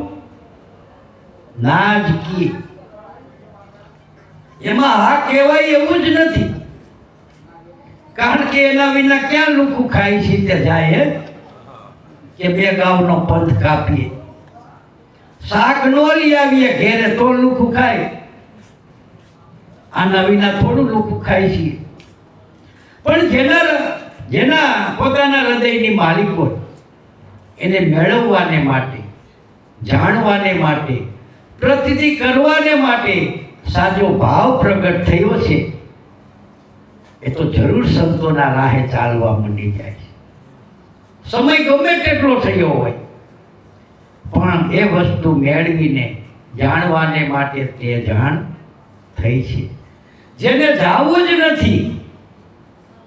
ના જ કી. એમાં હા કહેવાય એવું જ નથી. કારણ કે એના વિના ક્યાં લુખું ખાય છે તે જાય કે બે ગાવનો પંથ કાપીએ, શાક નો લઈ આવીએ ઘેરે તો લુખું ખાય. આના વિના થોડું લુખું ખાય છે. પણ જેના પોતાના હૃદયની માલિકો એને મેળવવાને માટે, જાણવાને માટે, પ્રતિતિ કરવાને માટે સાચો ભાવ પ્રગટ થયો છે, એ તો જરૂર સંતોના રાહે ચાલવા માંડી જાય છે. સમય ગમે તેટલો થયો હોય પણ એ વસ્તુ મેળવીને જાણવાને માટે તે જાણ થઈ છે. જેને જાવું જ નથી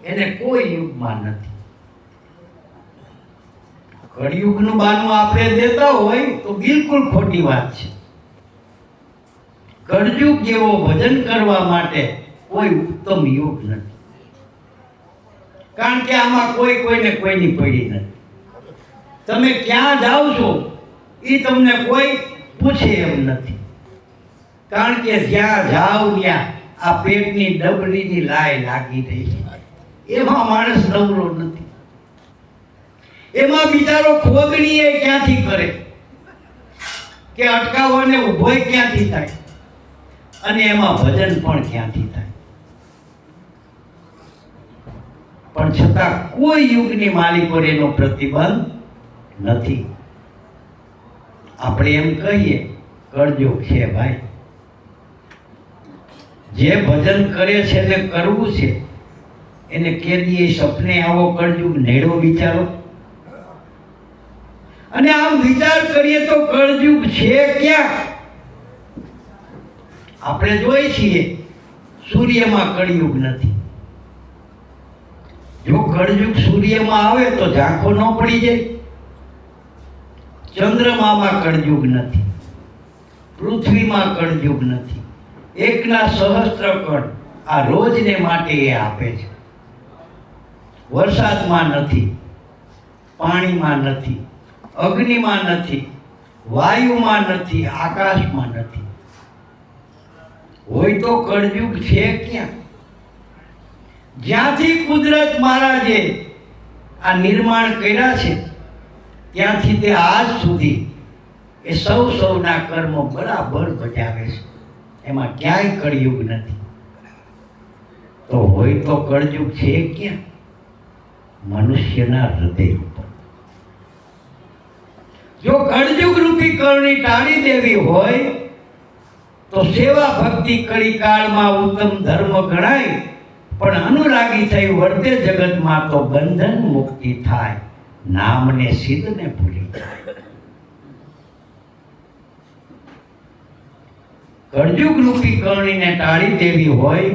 એને કોઈ યુગમાં નથી. કળિયુગનું બાનું આપણે દેતા હોય તો બિલકુલ ખોટી વાત છે. કળયુગ જેવો ભજન કરવા માટે કોઈ ઉત્તમ યુગ નથી. કારણ કે આમાં કોઈને કોઈની પડી નથી. તમે ક્યાં જાઓ છો એ તમને કોઈ પૂછે એમ નથી. કારણ કે જ્યાં જાઓ ત્યાં આ પેટની ડબરીની લાય લાગી રહી છે. એમાં માણસ નવરો નથી. એમાં બિચારો ખોદણી એ ક્યાંથી કરે કે અટકાવવાને ઉભોય ક્યાંથી થાય અને એમાં ભજન પણ ક્યાંથી થાય. પણ છતાં કોઈ યુગની માલિક પર એનો પ્રતિબંધ નથી. આપણે એમ કહીએ કળયુગ છે ભાઈ. જે ભજન કરે છે ને કરવું છે એને કેદીએ સપને આવો કળયુગ નેડો વિચારો. અને આમ વિચાર કરીએ તો કળયુગ છે ક્યાં? આપણે જોઈએ છીએ સૂર્યમાં કળયુગ નથી. જો કળયુગ સૂર્યમાં આવે તો ઝાંખો ન પડી જાય. ચંદ્રમામાં કળયુગ નથી, પૃથ્વીમાં કળયુગ નથી. એકના સહસ્ત્ર કણ આ રોજને માટે એ આપે છે. વરસાદમાં નથી, પાણીમાં નથી, અગ્નિમાં નથી, વાયુમાં નથી, આકાશમાં નથી. હોય તો કળયુગ છે ક્યાં? જ્યાંથી કુદરત મહારાજે આ નિર્માણ કર્યા છે ત્યાંથી તે આજ સુધી એ સૌના કર્મો બરાબર બજાવે છે. એમાં ક્યાંય કળયુગ નથી. તો હોય તો કળયુગ છે ક્યાં? મનુષ્યના હૃદય ઉપર. જો કળયુગ રૂપી કરણી ટાળી દેવી હોય તો સેવા ભક્તિ કળી કાળમાં ઉત્તમ ધર્મ ગણાય. પણ અનુરાગી થઈ વર્તે જગતમાં તો બંધન મુક્તિ થાય, નામને સિદ્ધને ભૂલી જાય. કળજુગ રૂપી કરણીને ટાળી દેવી હોય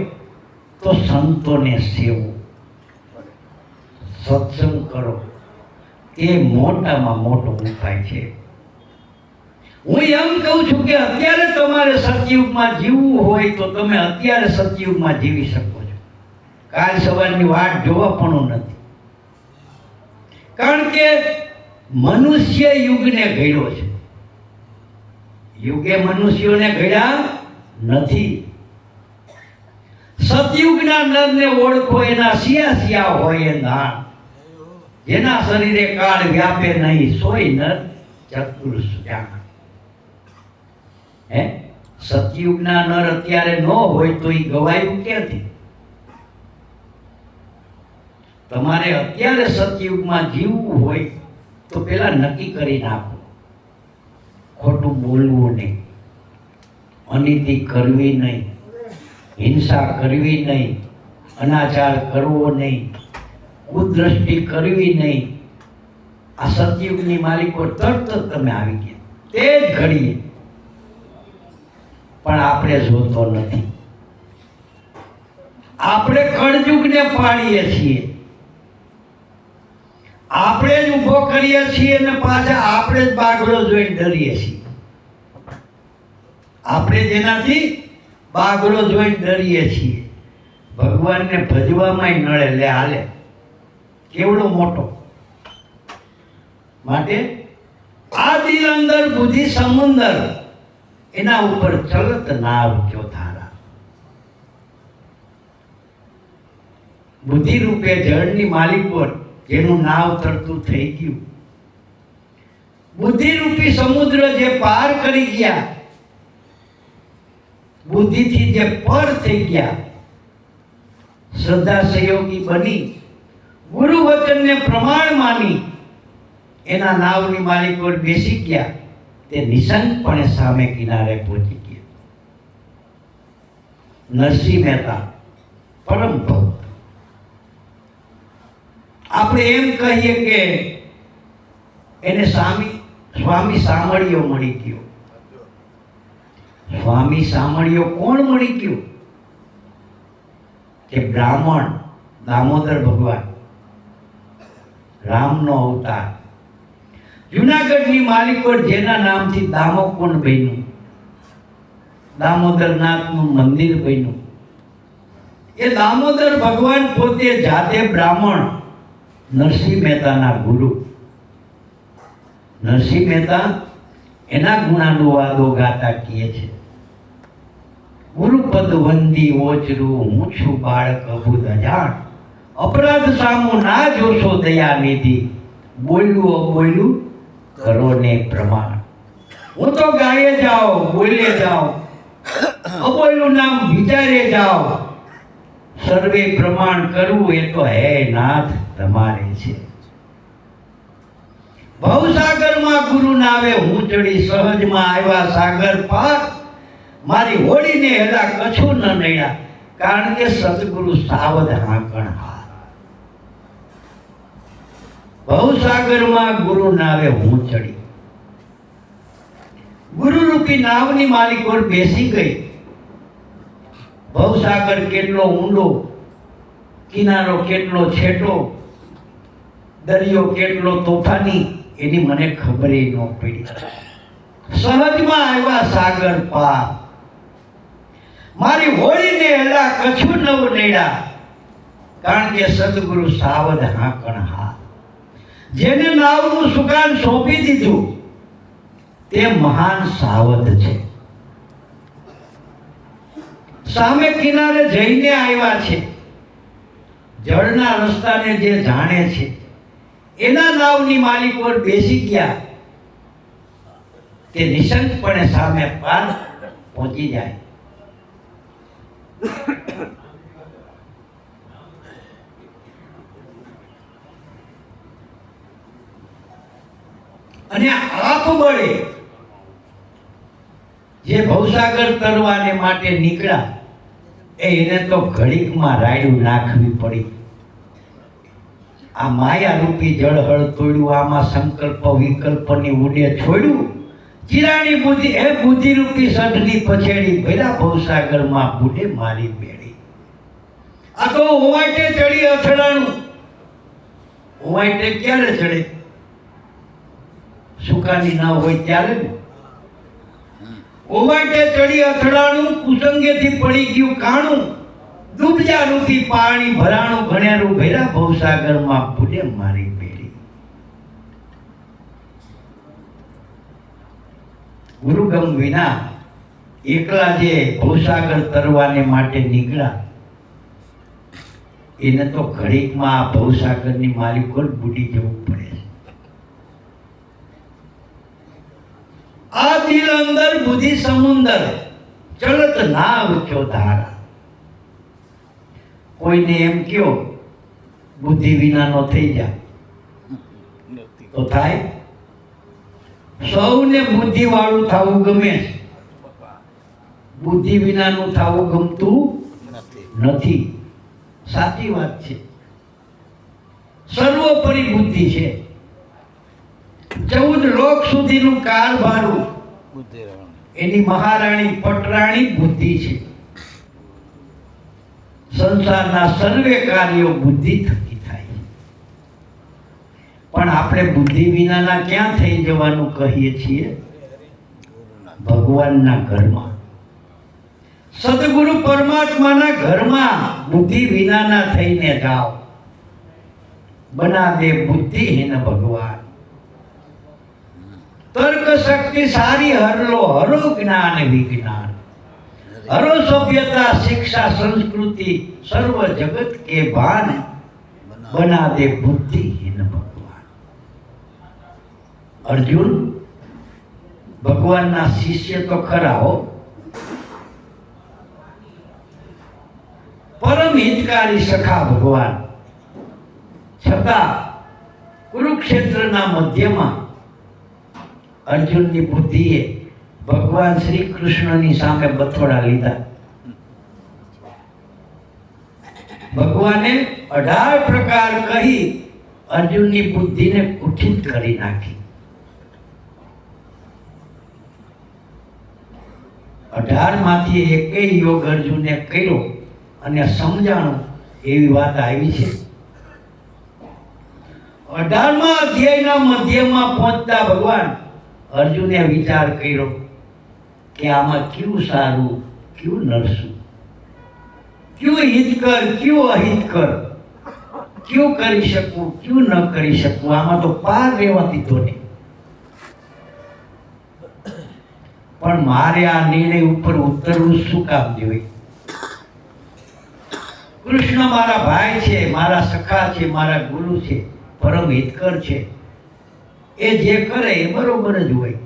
તો સંતોને સેવો, સત્સંગ કરો, એ મોટામાં મોટો ઉપાય છે. હું એમ કહું છું કે અત્યારે તમારે સતયુગમાં જીવવું હોય તો તમે અત્યારે સતયુગમાં જીવી શકો છો. કાલ સવારની વાટ જોવા પણ નથી. કારણ કે મનુષ્ય યુગને ઘડ્યો છે, યુગે મનુષ્યોને ઘડ્યા નથી. સતયુગના નરને ઓળખો એના સિયા હોય એ નાણ, જેના શરીરે કાળ વ્યાપે નહીં સોય નર ચતુર સુજાણ. હે સતયુગના નર અત્યારે ન હોય તો એ ગવાયું ક્યાંથી? તમારે અત્યારે સતયુગમાં જીવવું હોય તો પેલા નક્કી કરી નાખો, ખોટું બોલવું નહીં, અનીતિ કરવી નહીં, હિંસા કરવી નહીં, અનાચાર કરવો નહીં, કુદ્રષ્ટિ કરવી નહીં. આ સતયુગની માલિકો તરત જ તમે આવી ગયા તે જ ઘડીએ. પણ આપણે જોતો નથી. આપણે કળયુગને પાડીએ છીએ, આપણે જ ઊભો કરીએ છીએ અને પાછા આપણે જ બાગડો જોઈને ડરીએ છીએ. આપણે જેનાથી બાગડો જોઈને ડરીએ છીએ. ભગવાનને ભજવામાં નડે લે હાલે કેવડો મોટો. માટે આ દિલ અંદર બુદ્ધિ સમુંદર, એના ઉપર ચલત નાવ જો ધારા. બુદ્ધિ રૂપે જળની માલિકો જેનું નાવ તરતું થઈ ગયું, બુદ્ધિ રૂપી સમુદ્ર જે પાર કરી ગયા, બુદ્ધિથી જે પર થઈ ગયા, શ્રદ્ધા સહયોગી બની ગુરુ વચનને પ્રમાણ માની એના નાવની માલિકો બેસી ગયા, તે નિશંકપણે સામે કિનારે પહોંચી ગયા. નરસિંહ મહેતા પરમ ભક્ત. આપણે એમ કહીએ કે એને સ્વામી સામળિયો મળી ગયો. સ્વામી સામળિયો કોણ મળી ગયો? કે બ્રાહ્મણ દામોદર ભગવાન, રામનો અવતાર. જુનાગઢની માલિકો જેના નામથી દામોકુંડ બન્યું, દામોદરનાથનું મંદિર બન્યું. એ દામોદર ભગવાન પોતે જાતે બ્રાહ્મણ, નરસિંહ મહેતાના ગુરુ. નરસિંહ મહેતા એના ગુણાનુવાદો ગાતા કહે છે, ગુરુપદ વંદી ઓચરું હું છું બાળક અબુદ અજાણ, અપરાધ સામું ના જોશો દયાનિધિ, બોલ્યું અબોલ્યું કરો ને પ્રમાણ. હું તો ગાયે જાઓ બોલે જાઓ, અબોલ્યું નામ વિચારે જાઓ, સર્વે પ્રમાણ કરવું એ તો હે નાથ તમારે છે. ભવસાગરમાં ગુરુ નાવે હું ચડી, સહજમાં આવ્યા સાગર પાર, મારી હોડીને હેલા કછું ન નડ્યા, કારણ કે સતગુરુ સાવધ હાંકણ હાર. ભવસાગરમાં ગુરુ નાવે હું ચડી. ગુરુ રૂપી નાવની માલિકો બેસી ગઈ. ભવસાગર કેટલો ઊંડો, કિનારો કેટલો છેટો, દરિયો કેટલો તોફાની, એની મને ખબર ન પડી. સહજમાં આવ્યા સાગર પાર, મારી હોળીને હેલા કછું નવ નડ્યા, કારણ કે સદગુરુ સાવધ હાંકણ હાર. જેને નાવનું સુકાન સોંપી દીધું તે મહાન સાવધ છે. સામે કિનારે જઈને આવ્યા છે. જળના રસ્તાને જે જાણે છે એના નાવની માલિકો બેસી ગયા, તે નિશંકપણે સામે પાર પહોંચી જાય. અને આપ બળે જે ભવસાગર તરવાને માટે નીકળ્યા, એને તો ઘડીકમાં રાયડું નાખવી પડી. આ માયા રૂપી જળહળ તોડ્યું, આમાં સંકલ્પ વિકલ્પની ઉડે છોડ્યું, ચિરાની બુદ્ધિ એ બુદ્ધિરૂપી સઢની પછેડી ભેરા ભવસાગરમાં બુઢે મારી બેડી. આ તો હોવાટે ચડી અથડાણું. હોવાટે ક્યારે ચડે? સુકાની ના હોય ત્યારે ને. હોવાટે ચડી અથડાણું, કુસંગેથી પડી ગયું કાણું, ડૂબજા રૂપી પાણી ભરાણું, ઘણેરું ભેરા ભવસાગરમાં બુઢે મારી બેડી. ગુરુગમ વિના એકલા જે ભવસાગર તરવાને માટે નીકળ્યા એને તો ઘડીકમાં આ ભવસાગરની માલિકો બુડી જવું પડે છે. આ દિલ અંદર બુદ્ધિ સમુંદર ચલત નાવ ચો ધારા. કોઈને એમ કયો બુદ્ધિ વિનાનો થઈ જા તો થાય? સૌને બુદ્ધિ વાળું થવું ગમે છે, બુદ્ધિ વિનાનું થવું ગમતું નથી. સાચી વાત છે. સર્વોપરી બુદ્ધિ છે. 14 લોક સુધીનું કારભારું એની મહારાણી પટરાણી બુદ્ધિ છે. સંસારના સર્વે કાર્યો બુદ્ધિ થકી થાય. પણ આપણે બુદ્ધિ વિનાના ક્યાં થઈ જવાનું કહીએ છીએ? ભગવાનના ઘરમાં, સદગુરુ પરમાત્માના ઘરમાં બુદ્ધિ વિનાના થઈને જાઓ. બના દે બુદ્ધિહીન ભગવાન. તર્ક શક્તિ સારી હરલો, હરો જ્ઞાન વિજ્ઞાન, હરો સભ્યતા શિક્ષા સંસ્કૃતિ, સર્વ જગત કે ભાન. બના દે બુદ્ધિહીન ભગવાન. અર્જુન ભગવાનના શિષ્ય તો ખરા હો, પરમ હિતકારી સખા ભગવાન. છતાં કુરુક્ષેત્રના મધ્યમાં અર્જુનની બુદ્ધિએ ભગવાન શ્રી કૃષ્ણની સામે બથોડા લીધા. ભગવાને 18 પ્રકાર કહી અર્જુનની બુદ્ધિને કુઠિત કરી નાખી. 18 માંથી એકેય યોગ અર્જુને કર્યો અને સમજાણું એવી વાત આવી છે. 18મા અધ્યાયના મધ્યમાં પહોંચતા ભગવાન અર્જુને વિચાર કર્યો કે આમાં કયું સારું, કયું નરસું, કયું હિતકર, કયું અહિતકર, કયું કરી શકું, કયું ન કરી શકું. આમાં તો પાર રહેવા દીધો નહીં. પણ મારે આ નિર્ણય ઉપર ઉતરવું શું કામ જોઈએ? કૃષ્ણ મારા ભાઈ છે, મારા સખા છે, મારા ગુરુ છે, પરમ હિતકર છે. એ જે કરે એ બરોબર જ હોય.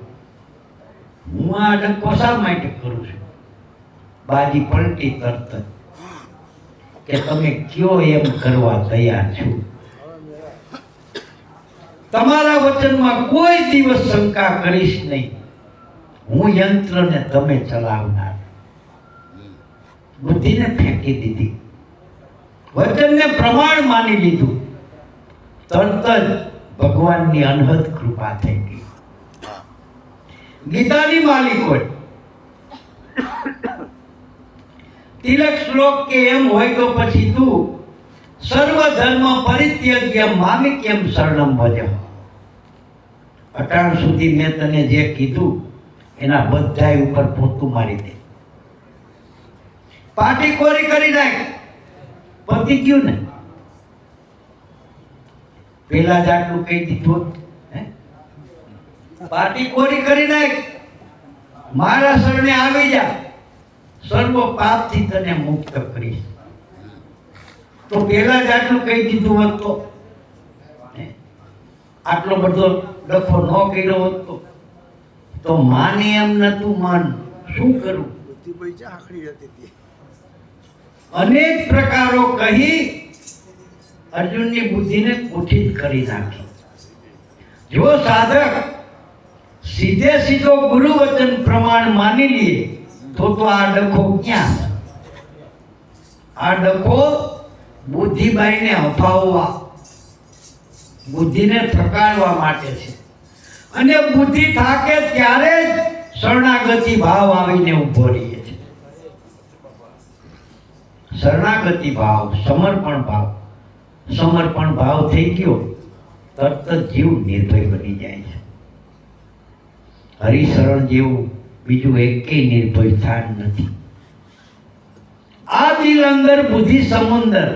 હું આ ડંકો શા માટે કરું છું? બાજી પલટી તરત કે તમે કયો એમ કરવા તૈયાર છો. તમારા વચનમાં કોઈ દિવસ શંકા કરીશ નહીં. હું યંત્રને તમે ચલાવનાર. બુદ્ધિને ફેંકી દીધી, વચનને પ્રમાણ માની લીધું. તરત જ ભગવાનની અનહદ કૃપા થઈ ગઈ. ગીતાની માલિકો તિલક શ્લોક કે એમ હોય તો પછી તું સર્વ ધર્મ પરિત્યજ્ય મામિક્યમ શરણમ ભજ. અટાણ સુધી મેં તને જે કીધું એના બધાય ઉપર પોતું મારી દે. પાટી કોરી કરી નાખ. પતી ગયું ને? પેલા જ આટલું કહી દીધું. પાટી કોરી કરી નાખ, મારા શરણે આવી જા, સર્વ પાપથી તને મુક્ત કરીશ. તો પેલા જ આટલું કહી દીધું હોત તો, આટલો બધો ડખો ન કર્યો હોત તો માને એમ નતું મન. શું કરું? અનેક પ્રકારો કહી અર્જુનની બુદ્ધિને કુઠિત કરી નાખી. જો સાધક સીધે સીધો ગુરુ વચન પ્રમાણ માની લે તો આ ડખો ક્યાં? આ ડખો બુદ્ધિબાઈને હફાવવા, બુદ્ધિને થકાડવા માટે છે. અને બુદ્ધિ થાકે ત્યારે જ શરણાગતિ ભાવ આવીને ઊભો રહીએ છે. શરણાગતિ ભાવ, સમર્પણ ભાવ. સમર્પણ ભાવ થઈ ગયો તરત જ જીવ નિર્ભય બની જાય છે. હરિશરણ જેવું બીજું એકેય નિર્ભય સ્થાન નથી. આ દિલ અંદર બુદ્ધિ સમુંદર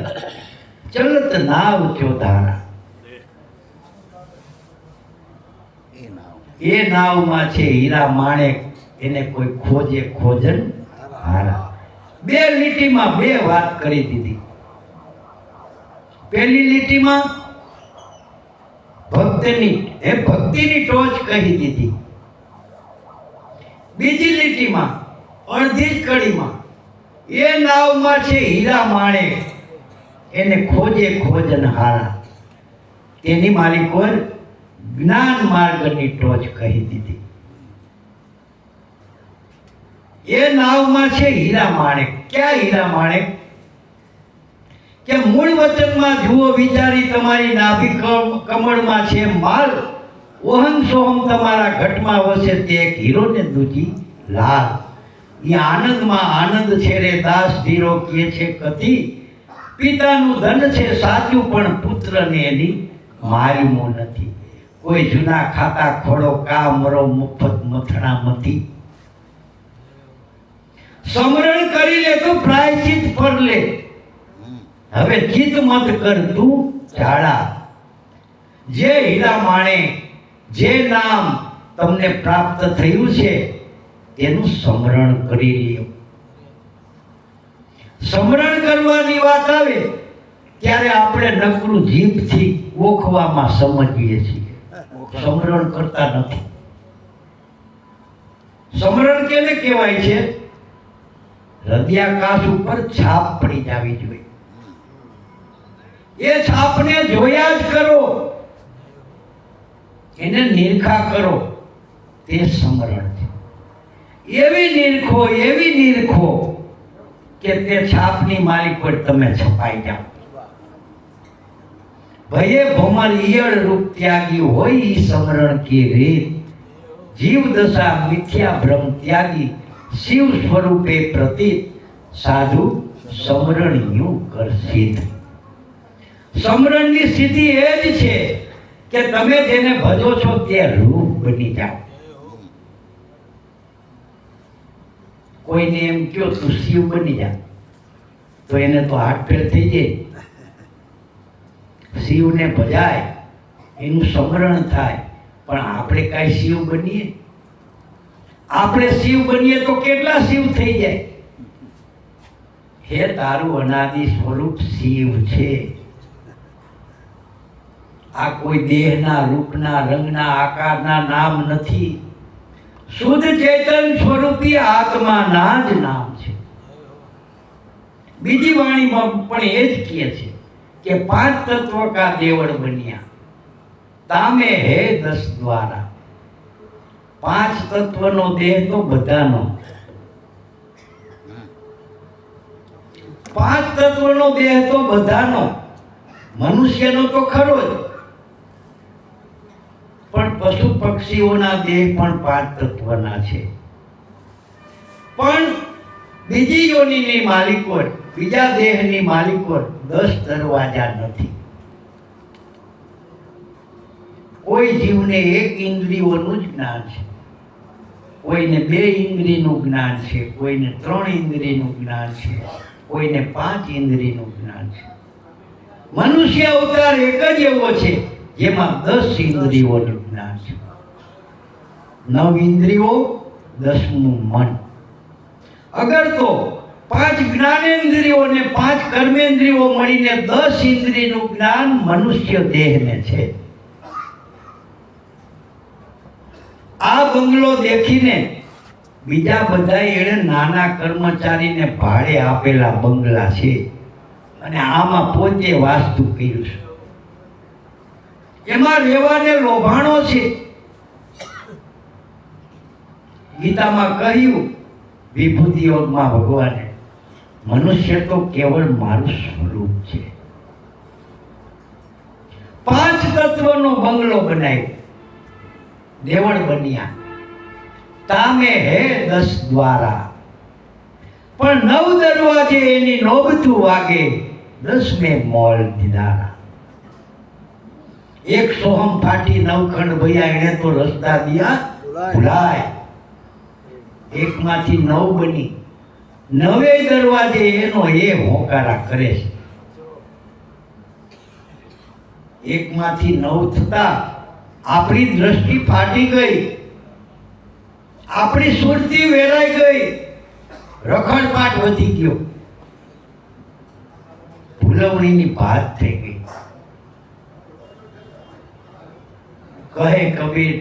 ચલત નાવ ચોધારા. એ નાવમાં છે હીરા માણેક, એને કોઈ ખોજે ખોજન હારા. બે લીટીમાં બે વાત કરી દીધી. પહેલી લીટીમાં ભક્તિની ટોચ કહી દીધી. બીજી લીટીમાં અડધી જ કડીમાં એ નાવમાં છે હીરા માણેક, એને ખોજે ખોજન હારા. તેની માલિકોર જ્ઞાન માર્ગની ટોચ કહી દીધી. એ નાવમાં છે હીરા માણેક. ક્યાં હીરા માણેક? કે મૂળ વચનમાં જુઓ વિચારી તમારી નાભી કમળમાં છે માલ, ઓહમ સોહમ તમારા ઘટમાં વસે તે એક હીરો ને દૂજી લાલ. એ આનંદમાં આનંદ છે રે દાસ ધીરો કે છે કથી, પિતાનું ધન છે સાચું પણ પુત્રને એની માર્યું નથી. કોઈ જૂના ખાતા ખોડો કા મરો મફત મથણામાંથી. સમરણ કરી લે તો પ્રાયચિત પર લે, હવે ચિત મત કર તું ઝાડા. જે હીરા માણે, જે નામ તમને પ્રાપ્ત થયું છે તેનું સ્મરણ કરી લ્યો. સ્મરણ કરવાની વાત આવે ત્યારે આપણે નકરું જીભથી ઓખવામાં સમજીએ છીએ, સ્મરણ કરતા નથી. સ્મરણ કેને કહેવાય છે? હૃદયાકાશ ઉપર છાપ પડી જવી જોઈએ. એ છાપને જોયા જ કરો, એને નિરખા કરો, તે સ્મરણ છે. એવી નિરખો કે તે છાપની માલિક પર તમે છપાઈ જાઓ. ભયે ભમર ઈયળ રૂપ ત્યાગી હોય ઈ સ્મરણ કી રીત, જીવ દશા મિથ્યા ભ્રમ ત્યાગી શિવ સ્વરૂપે પ્રતીત, સાધુ સ્મરણ યુ કર સિદ્ધ. સ્મરણની સ્થિતિ એ જ છે કે તમે જેને ભજો છો તે રૂપ બની જાઓ. કોઈને એમ કયો તું શિવ બની જા, તો એને તો હાથ ફેર થઈ જાય. શિવને ભજાય, એનું સ્મરણ થાય. પણ આપણે કાંઈ શિવ બનીએ? આપણે શિવ બનીએ તો કેટલા શિવ થઈ જાય. હે તારું અનાદિ સ્વરૂપ શિવ છે. આ કોઈ દેહના, રૂપના, રંગના, આકારના નામ નથી. શુદ્ધ ચેતન સ્વરૂપી આત્માના જ નામ છે. બીજી વાણીમાં પણ એ જ કહે છે કે પાંચ તત્વ કા દેવળ બન્યા તામે હે 10 દ્વારા. પાંચ તત્વનો દેહ તો બધાનો, પાંચ તત્વનો દેહ તો બધાનો, મનુષ્યનો તો ખરો જ, પણ પશુ પક્ષીઓના દેહ પણ પાંચ તત્વના છે. પણ બીજી યોનિની માલિકો, બીજા દેહની માલિકો 10 દરવાજા નથી. કોઈ જીવને 1 ઇન્દ્રિયોનું જ જ્ઞાન છે, કોઈને 2 ઇન્દ્રિયનું જ્ઞાન છે, કોઈને 3 ઇન્દ્રિયનું જ્ઞાન છે, કોઈને 5 ઇન્દ્રિયનું જ્ઞાન છે. મનુષ્ય અવતાર એક જ એવો છે જેમાં 10 ઇન્દ્રિયોનું જ્ઞાન છે. 9 ઇન્દ્રિયો, 10મું મન. અગર તો 5 જ્ઞાનેન્દ્રિયો અને 5 કર્મેન્દ્રિયો મળીને 10 ઇન્દ્રિયનું જ્ઞાન મનુષ્ય દેહને છે. આ બંગલો દેખીને બીજા બધા એને નાના કર્મચારીને ભાડે આપેલા બંગલા છે અને આમાં પોતે વાસ્તુ કર્યું છે. એમાં રહેવાને લોભાણો છે. ગીતામાં કહ્યું વિભૂતિ યોગમાં ભગવાને, મનુષ્ય તો કેવળ મારું સ્વરૂપ છે. 5 તત્વનો બંગલો બનાવ્યો, દેવળ બન્યા. તામે હે 10 દ્વારા, પણ 9 દરવાજે એની નોબતું વાગે, 10મે મોલ દીદારા. એક સોહમ ફાટી 9 ખંડ ભયા, એને તો રસ્તા દિયા ભૂલાય. એકમાંથી 9 બની, 9 દરવાજે એનો એ હોકારા કરે છે. એકમાંથી 9 થતા આપણી દ્રષ્ટિ ફાટી ગઈ, આપણી સુરતી વેરાઈ ગઈ, રખડપાટ વધી ગયો, ભૂલવણીની ભાત થઈ ગઈ. કહે કબીર,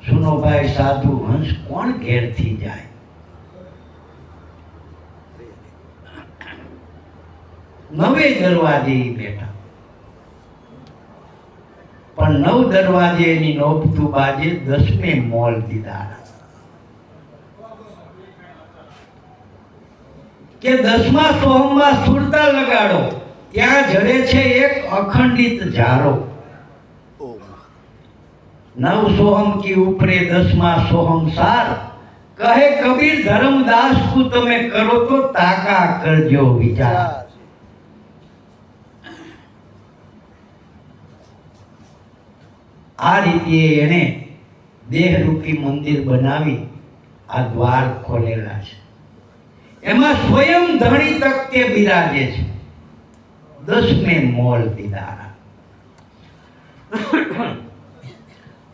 સુનો ભાઈ સાધુ હંસ કોણ ઘેરથી જાય? નવે દરવાજે બેઠા, પણ 9 દરવાજે એની નોબતું બાજે, 10મે મોલ દીદારા. કે 10મા સોહમમાં સુરતા લગાડો, ત્યાં જડે છે એક અખંડિત ઝારો. 9 સોહમ કી ઉપરે 10મા સોહમ સાર. કહે કબીર, ધર્મદાસ કો તમે કરો તો તાકા કરજો વિચાર. આ રીતે એને દેહરૂપી મંદિર બનાવી આ દ્વાર ખોલેલા છે. એમાં સ્વયં ધણી તકે બિરાજે છે, 10મે મોલ દીદારા.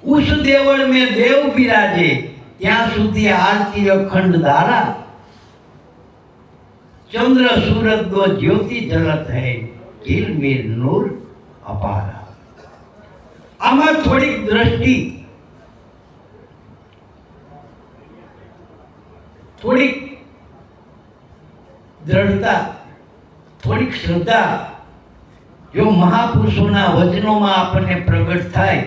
ઉસ દેવળ में देव બિરાજે, ત્યાં સુધી આરતી અખંડ ધારા. ચંદ્ર સૂરજ દો જ્યોતિ જલત है, झिलमिल नूर अपारा. આમાં થોડીક દ્રષ્ટિ, થોડીક દ્રઢતા, થોડીક શ્રદ્ધા જો મહાપુરુષોના વચનોમાં આપણને પ્રગટ થાય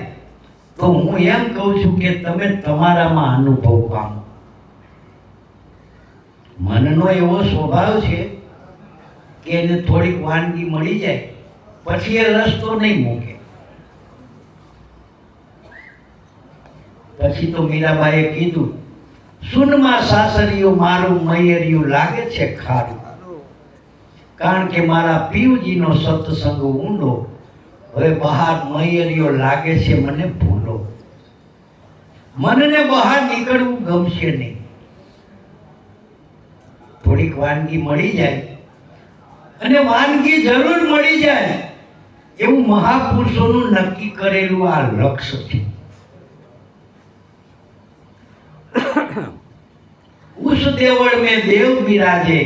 તો હું એમ કહું છું કે તમે તમારામાં અનુભવ પામો. મનનો એવો સ્વભાવ છે કે એને થોડીક વાનગી મળી જાય પછી એ રસ્તો નહીં મૂકે. પછી તો મીરાબાઈએ કીધું, સુનમાં સાસરિયું મારું મૈયરિયું લાગે છે ખારું, કારણ કે મારા પીવજીનો સત્સંગ ઊંડો, હવે બહાર મૈયરિયો લાગે છે મને ભૂલો. મનને બહાર નીકળવું ગમશે નહીં. થોડીક વાનગી મળી જાય, અને વાનગી જરૂર મળી જાય એવું મહાપુરુષોનું નક્કી કરેલું આ લક્ષ્ય છે. ઉસ દેવળ में देव બિરાજે,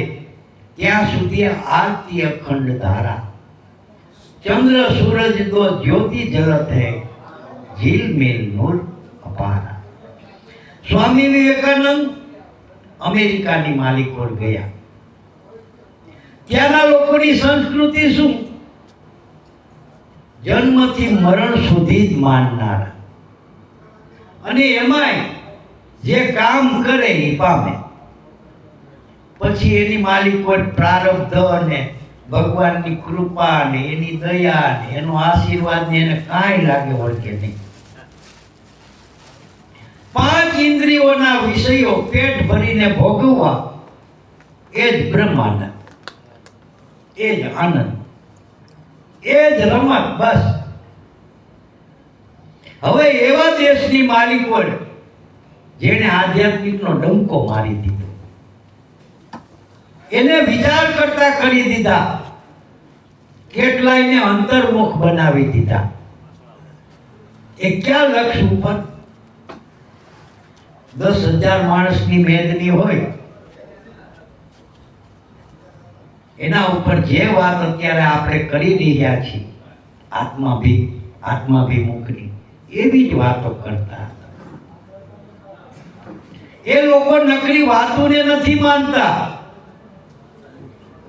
ત્યાં સુધી આરતી અખંડ ધારા. चंद्र सूरज दो ज्योति जलत है, झिलमिल नूर अपारा. स्वामी विवेकानंद અમેરિકાની માલિકોર ગયા. ત્યાંના લોકોની સંસ્કૃતિ શું? જન્મથી મરણ સુધી જ માનનારા, અને એમાંય જે કામ કરે એ પામે. પછી એની માલિકોર પ્રારબ્ધ અને ભગવાનની કૃપા ને એની દયા ને એનો આશીર્વાદ ને એને કાંઈ લાગે વળગે નહીં. 5 ઇન્દ્રિયોના વિષયો પેટ ભરીને ભોગવવા, એ જ બ્રહ્માનંદ, એ જ આનંદ, એ જ રમત. બસ હવે એવા દેશની માલિકો જેને આધ્યાત્મિકનો ડંકો મારી દીધો, એને વિચાર કરતા કરી દીધા, કેટલાયને અંતર્મુખ બનાવી દીધા. એ ક્યાં લક્ષ ઉપર 10,000 માણસની મેદની હોય, એના ઉપર જે વાત અત્યારે આપણે કરી રહ્યા છીએ આત્માભિમુખની, એવી જ વાતો કરતા. એ લોકો નકલી વાતોને નથી માનતા,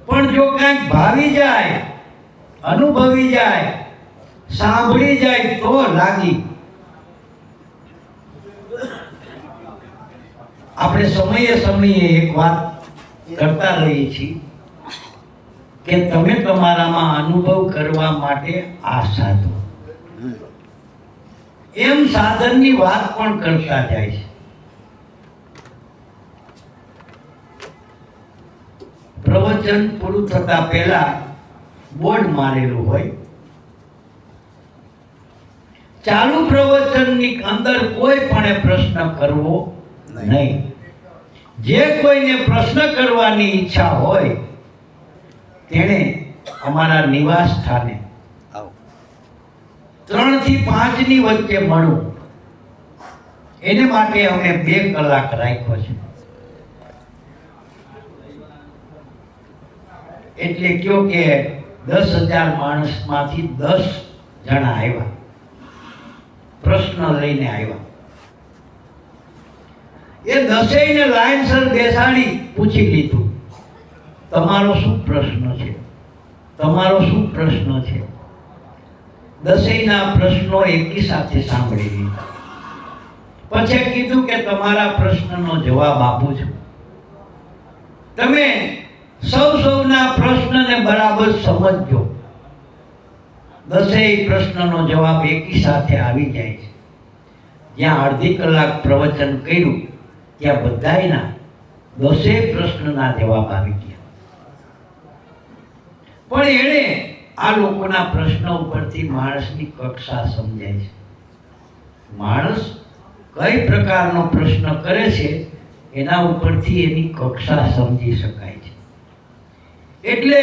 પણ જો કંઈક ભાવી જાય, અનુભવી જાય, સાંભળી જાય તો લાગી. આપણે સમયે એક વાત કરતા રહીએ છીએ કે તમે તમારામાં અનુભવ કરવા માટે આ સાધો, એમ સાધનની વાત પણ કરતા જાય છે. પ્રવચન પૂરું થતા પહેલા બોર્ડ મારેલું હોય, ચાલુ પ્રવચનની અંદર કોઈ પણ પ્રશ્ન કરવો નહીં. જે કોઈને પ્રશ્ન કરવાની ઈચ્છા હોય તેણે અમારા નિવાસ સ્થાને 3 થી 5 ની વચ્ચે મળવું. એને માટે અમે 2 કલાક રાખ્યો છે. એટલે કયો કે 10,000 માણસમાંથી 10 જણા આવ્યા, પ્રશ્ન લઈને આવ્યા. એ 10 ને લાઈનસર બેસાડી પૂછી લીધું, તમારો શું પ્રશ્ન છે, તમારો શું પ્રશ્ન છે. 10 ના પ્રશ્નો એકી સાથે સાંભળી લીધા. પછી કીધું કે તમારા પ્રશ્નનો જવાબ આપું છું, તમે સૌના પ્રશ્નને બરાબર સમજજો. 10 પ્રશ્નનો જવાબ એકી સાથે આવી જાય છે. જ્યાં અડધી કલાક પ્રવચન કર્યું ત્યાં બધાયના 10 પ્રશ્નના જવાબ આવી ગયા. પણ એણે આ લોકોના પ્રશ્ન ઉપરથી માણસની કક્ષા સમજાય છે. માણસ કઈ પ્રકારનો પ્રશ્ન કરે છે એના ઉપરથી એની કક્ષા સમજી શકાય છે. એટલે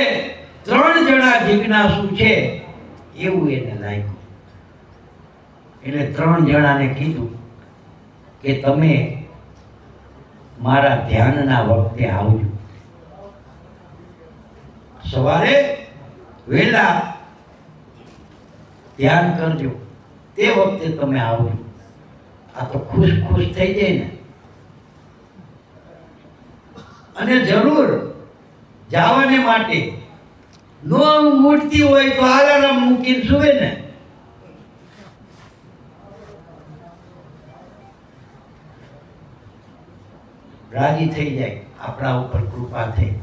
3 જણા જિજ્ઞાસુ છે એવું એને લાગ્યું. એટલે 3 જણાને કીધું કે તમે મારા ધ્યાનના વખતે આવજો. સવારે વહેલા ધ્યાન કરજો, તે વખતે તમે આવજો. આ તો ખુશ થઈ જાય ને. અને જરૂર જવાને માટે નો મૂર્તિ હોય તો આલારામ મૂકીને સુવે ને. રાજી થઈ જાય, આપણા ઉપર કૃપા થઈ.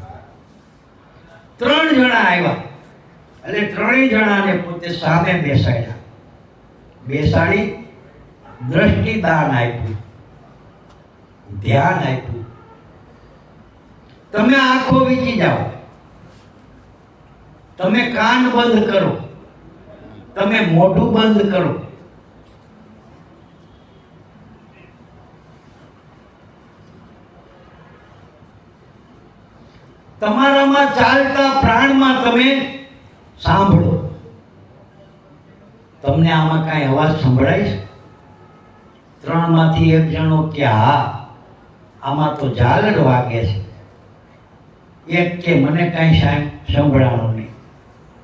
3 જણા આવ્યા એટલે 3 જણાને પોતે સામે બેસાડ્યા. બેસાડી દ્રષ્ટિદાન આપ્યું, ધ્યાન આપ્યું. તમે આંખો વીચી જાઓ, તમે કાન બંધ કરો, તમે મોઢું બંધ કરો. તમારામાં ચાલતા પ્રાણમાં તમે સાંભળો. તમને આમાં કાંઈ અવાજ સંભળાય છે? 3 માંથી 1 જણો કે હા, આમાં તો ઝાલર વાગે છે. એક કે મને કાંઈ સંભળાણું નહીં.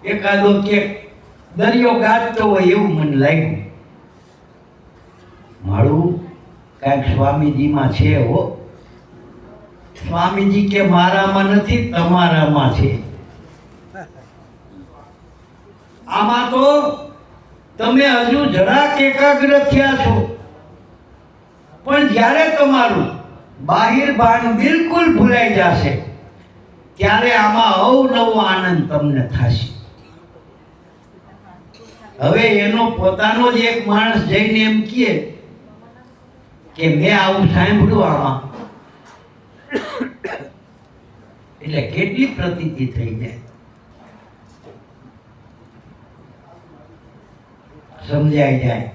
એકાદો કે દરિયો ગાજતો હોય એવું મને લાગ્યું. મારું કાંઈક સ્વામીજીમાં છે હો. સ્વામીજી કે મારામાં નથી, તમારામાં છે. આમાં તો તમે હજુ જરાક એકાગ્ર થયા છો, પણ જ્યારે તમારું બાહિર ભાન બિલકુલ ભૂલાઈ જશે ત્યારે આમાં અવનવો આનંદ તમને થશે. હવે એનો પોતાનો જ એક માણસ જઈને એમ કહે કે મેં આવું સાંભળ્યું આમાં, એટલે કેટલી પ્રતીતિ થઈ જાય. સમજાઈ જાય.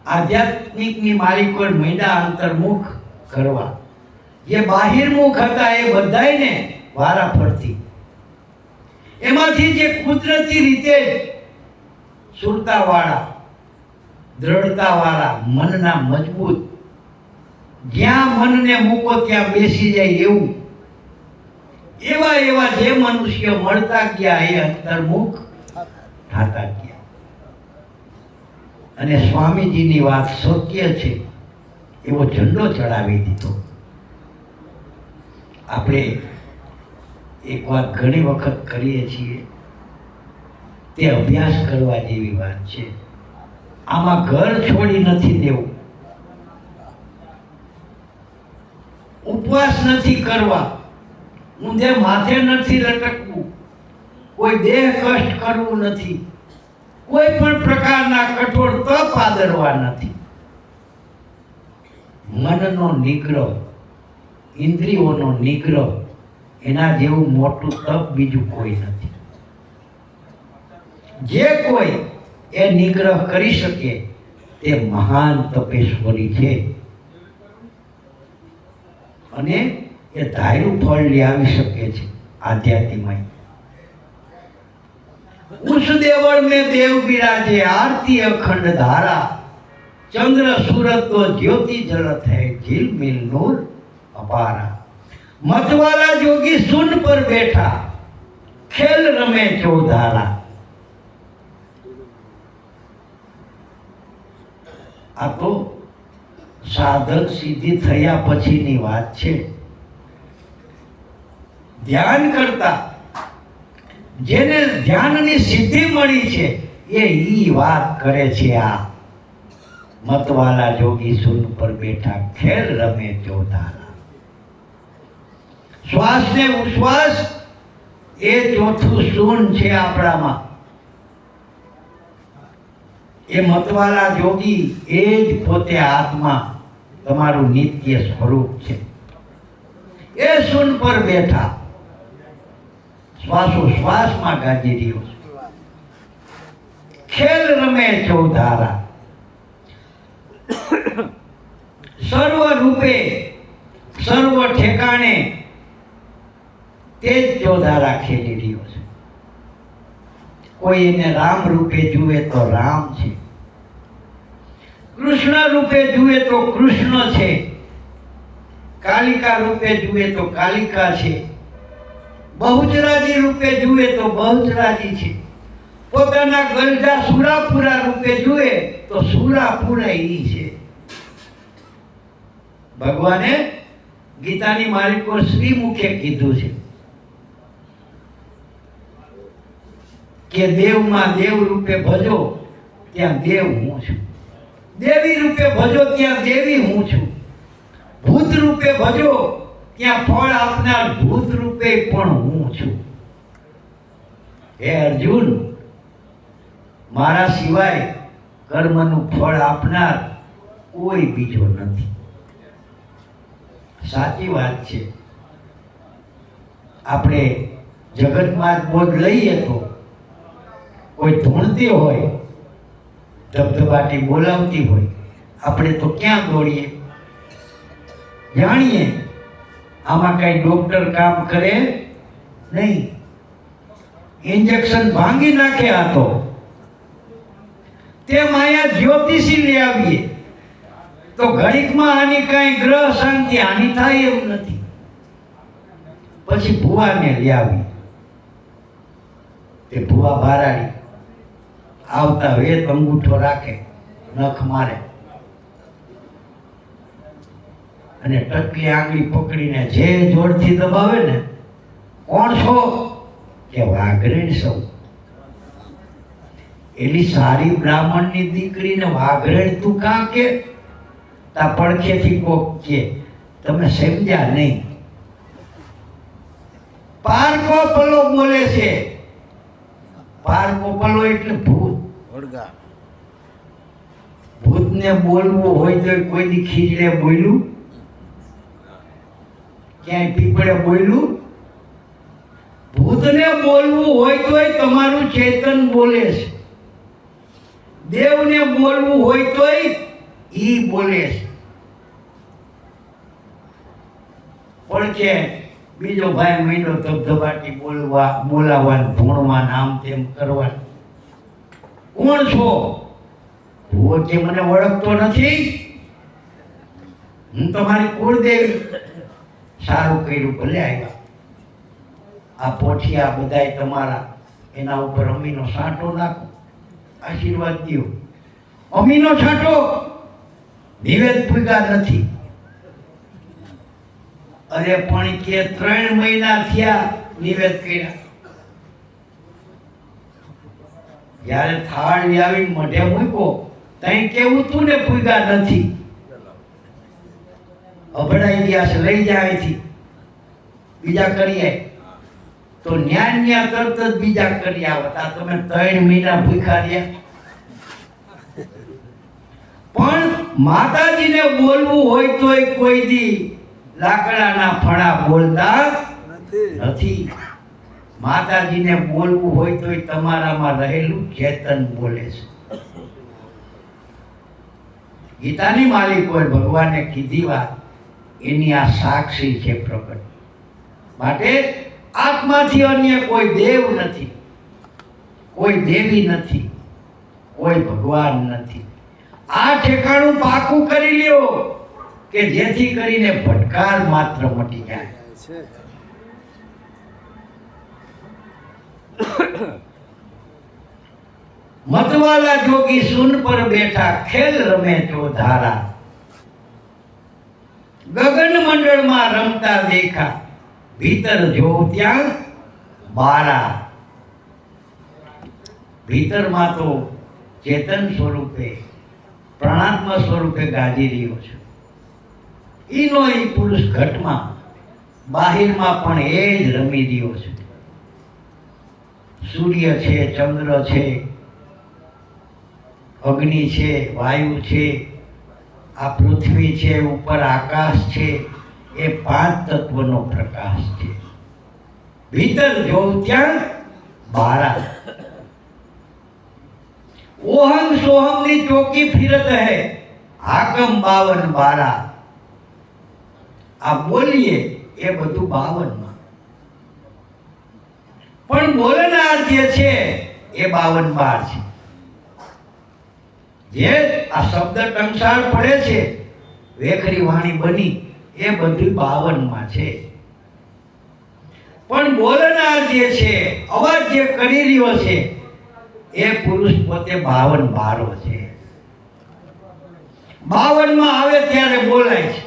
આધ્યાત્મિકની માલિકો મેડા અંતર્મુખ કરવા. જે બાહિરમુખ હતા એ બધાયને વારા ફરતી. એમાંથી જે કુદરતી રીતે સુરતાવાળા, દ્રઢતાવાળા, મનના મજબૂત, જ્યાં મનને મૂકો ત્યાં બેસી જાય એવું, એવા જે મનુષ્યો મળતા ગયા એ અંતર્મુખ થતા ગયા. અને સ્વામીજીની વાત સત્ય છે એવો ઝંડો ચડાવી દીધો. આપણે એક વાત ઘણી વખત કરીએ છીએ, તે અભ્યાસ કરવા જેવી વાત છે. આમાં ઘર છોડી નથી દેવું, ઉપવાસ નથી કરવા, ઊંધે માથે નથી લટકવું, કોઈ દેહ કષ્ટ કરવું નથી, કોઈ પણ પ્રકારના કઠોર તપ આદરવા નથી. મનનો નિગ્રહ ઇન્દ્રિયોનો નિગ્રહ એના જેવું મોટું તપ બીજું કોઈ નથી. જે કોઈ એ નિગ્રહ કરી શકે તે મહાન તપેશ્વરી છે અને એ ધાર્યું ફળ લઈ આવી શકે છે આધ્યાત્મિક. उस देवल में देव विराजे आरती अखंड धारा चंद्र सूरत तो ज्योति जलत है झिलमिल नूर अपारा. मतवाला जोगी सुन पर बैठा खेल रमे चौधारा. आ तो साधक सिद्धि थया पछीनी वात छे. ध्यान करता જેને ધ્યાનની સિદ્ધિ મળી છે એ ઈ વાત કરે છે. આ મતવાલા જોગી સૂન પર બેઠા ખેલ રમે ચોધારા. શ્વાસ ને ઉશ્વાસ એ ચોથું સૂન છે આપણામાં. એ મતવાલા જોગી એ જ પોતે આત્મા તમારું નિત્ય સ્વરૂપ છે. એ સૂન પર બેઠા શ્વાસોશ્વાસમાં ગાજી રહ્યો છે. ખેલ રમે ચૌધારા. સર્વ રૂપે સર્વ ઠેકાણે તે જ ચૌધારા ખેલી રહ્યો છે. કોઈ એને રામ રૂપે જુએ તો રામ છે, કૃષ્ણ રૂપે જુએ તો કૃષ્ણ છે, કાલિકા રૂપે જુએ તો કાલિકા છે, બહુચરાજી રૂપે જુએ તો બહુચરાજી છે, પોતાના ગલજા સુરાપુરા રૂપે જુએ તો સુરાપુરા ઈ છે. ભગવાને ગીતાની માલિકો શ્રીમુખે કીધું છે કે દેવમાં દેવ રૂપે ભજો ત્યાં દેવ હું છું, દેવી રૂપે ભજો ત્યાં દેવી હું છું, ભૂત રૂપે ભજો ત્યાં ફળ આપનાર ભૂત રૂપે પણ હું છું. હે અર્જુન, મારા સિવાય કર્મનું ફળ આપનાર કોઈ બીજો નથી. સાચી વાત છે. આપણે જગતમાં બોધ લઈએ તો કોઈ ધૂણતી હોય, ધબધબાટી બોલાવતી હોય, આપણે તો ક્યાં દોડીએ? જાણીએ આમાં કઈ ડોક્ટર કામ કરે નહીં, ઇન્જેક્શન ભાંગી નાખે. આ તો તેમ અહીંયા જ્યોતિષી લઈ આવીએ તો ઘડીકમાં આની કઈ ગ્રહ શાંતિ હાનિ થાય એવું નથી. પછી ભુવાને લઈ આવીએ, તે ભુવા ભારાડી આવતા વેત અંગૂઠો રાખે, નખ મારે અને ટકલી આંગળી પકડીને જે જોરથી દબાવે ને, કોણ છો? કે વાઘરેણ સૌ. એલી સારી બ્રાહ્મણની દીકરીને વાઘરેણ તું કાં કે? તા પડખેથી કોક કે તમે સમજ્યા નહીં. પારકો પલો બોલે છે. પારકો પલો એટલે ભૂત. ભૂતને બોલવું હોય તો કોઈ દી ખીજડે બોલ્યું? ક્યાંય પીપળે બોલ્યું? ભૂતને બોલવું હોય તોય તમારું ચેતન બોલે છે. દેવને બોલવું હોય તોય ઈ બોલે છે. પણ કે બીજો ભાઈ મહિનો ધબધબાટી બોલાવવાનું, ભૂણવાનું, આમ તેમ કરવાનું. કોણ છો? ભૂવો કે મને ઓળખતો નથી, હું તમારી કુળદેવી. સારું કર્યું, ભલે આવ્યા. આ પોઠિયા બધાય તમારા, એના ઉપર અમીનો છાંટો નાખો, આશીર્વાદ દો. અમીનો છાંટો નિવેદ પૂગ્યા નથી. અરે પણ કે 3 મહિના થયા નિવેદ કર્યા. જ્યારે થાળ લાવીને મોઢે મૂક્યો તઈ કેવું તું ને પૂગ્યા નથી. અભડાઈ ગયા છે, લઈ જાય અહીંથી, બીજા કરીએ તો ન્યા તરત જ બીજા કરી આવત. આ તમે 3 મહિના ભૂખ્યા રહ્યા. પણ માતાજીને બોલવું હોય તોય કોઈ દી લાકડાના ફણા બોલતા નથી. માતાજીને બોલવું હોય તો તમારામાં રહેલું ચેતન બોલે છે. ગીતાની માલિકોએ ભગવાને કીધી વાત એની આ સાક્ષી છે પ્રગટ. માટે આત્માથી અન્ય કોઈ દેવ નથી, કોઈ દેવી નથી, કોઈ ભગવાન નથી. આ ઠેકાણું પાકું કરી લ્યો કે જેથી કરીને ભટકાર માત્ર મટી જાય. मतवाला जोगी सुन पर बैठा खेल रमे तो धारा गगन मंडल में रमता देखा भीतर जो त्या बारा. भीतर में तो चेतन स्वरूपे प्राणात्म स्वरूपे गाजी रह्यो छे. ईनो ई पुरुष घट में बाहिर में पण ए ज रमी रह्यो छे. सूर्य छे, चंद्र छे, अग्नि छे, वायु छे, आ पृथ्वी छे, ऊपर आकाश छे, ए 5 तत्वनो प्रकाश छे. भीतर जो त्या बारा. ओहम सोहम नी चौकी फिरत है हाकम 52 बारा. आ बोलिए ए बधु 52 में पण बोलनार जे छे ए 52 बार छे. જે આ શબ્દ ટંસાળ પડે છે વેખરી વાણી બની એ બધું 52 માં છે. પણ બોલનાર જે છે અવાજ જે કરી રહ્યો છે એ પુરુષ પોતે 52 બારો છે. 52 માં આવે ત્યારે બોલાય છે,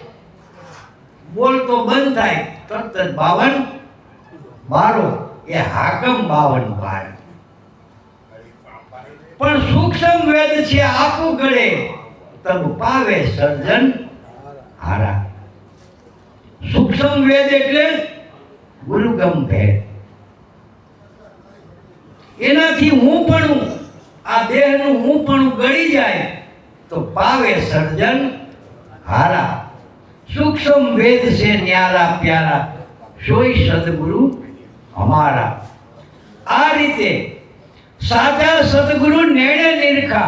બોલતો બંધ થાય તરત જ 52 બારો એ હાકમ 52 બાર. પણ સૂક્ષ્મ વેદ છે આપું ગળે તબ પાવે સર્જન હારા. સૂક્ષ્મ વેદ એટલે ગુરુગમ ભેદ. એનાથી હું પણ આ દેહનું હું પણ ગળી જાય તો પાવે સર્જન હારા. સૂક્ષ્મ વેદ છે ન્યારા પ્યારા સોય સદગુરુ અમારા. આ રીતે साचा सदगुरु नेणे निरखा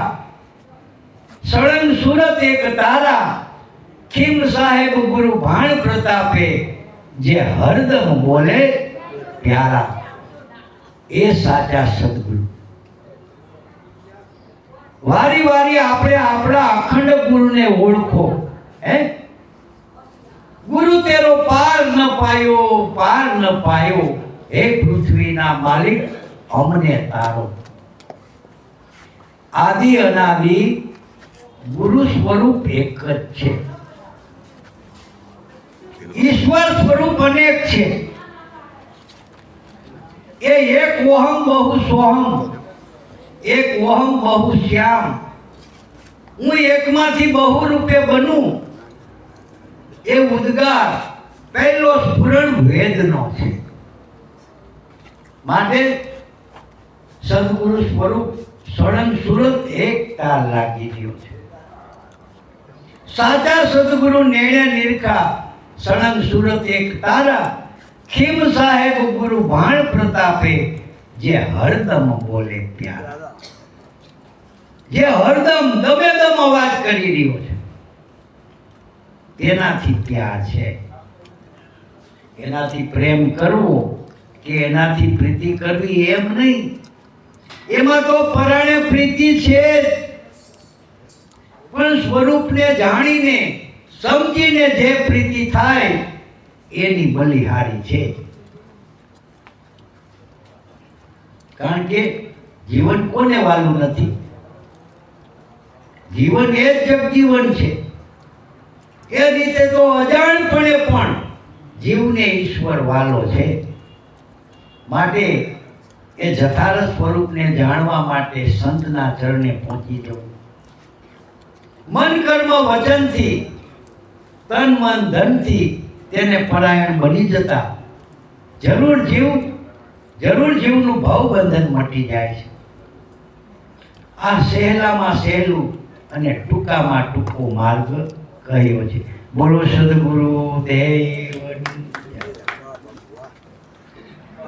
सड़ंग सूरत एक तारा खीम साहेब गुरु भाण प्रतापे जे हरदम बोले प्यारा. ए साचा सदगुरु. वारी वारी आपणे आपड़ा अखंड गुरु ने ओळखो. गुरु तेरो पार न पायो, पार न पायो. हे पृथ्वी ना मालिक अमने तारो. आदि अनादि गुरु स्वरूप एक ज छे. ईश्वर स्वरूप अनेक छे. ए एक ओहम बहु सोहम, एक ओहम बहु श्याम. हूँ एक मांथी बहु रूपे बनूं ए उद्गार पहलो स्फुरण वेदनो छे. माटे सदगुरु स्वरूप सड़ंग सूरत एक तार लागी रह्यो छे. साचा सदगुरु नेणे निरखा सड़ंग सूरत एक तारा खीम साहेब गुरु भाण प्रतापे जे हरदम बोले प्यारा. जे हरदम दमे दम अवाज करी रह्यो छे तेनाथी प्यार छे. एनाथी प्रेम करवो के एनाथी प्रीति करवी एम नहीं. एमां तो पराणे प्रीति छे पण स्वरूपने जाणीने समजीने जे प्रीति थाय एनी बलिहारी छे. कारण के जीवन कोने वालू नथी. जीवन ए जगजीवन छे. ए रीते तो अजाणपणे पण जीवने ईश्वर वालो छे. माटे ए जथारथ स्वरूप ने जाणवा माटे संतना चरणे पहोंची जવું. मन कर्म वचन थी तन मन धन थी तेने परायण बनी जता जरूर जीवનું ભાવ બંધન મટી જાય છે. આ સહેલામાં સહેલું અને ટૂંકામાં ટૂંકો માર્ગ કહ્યો છે. બોલો સદગુરુ દેવ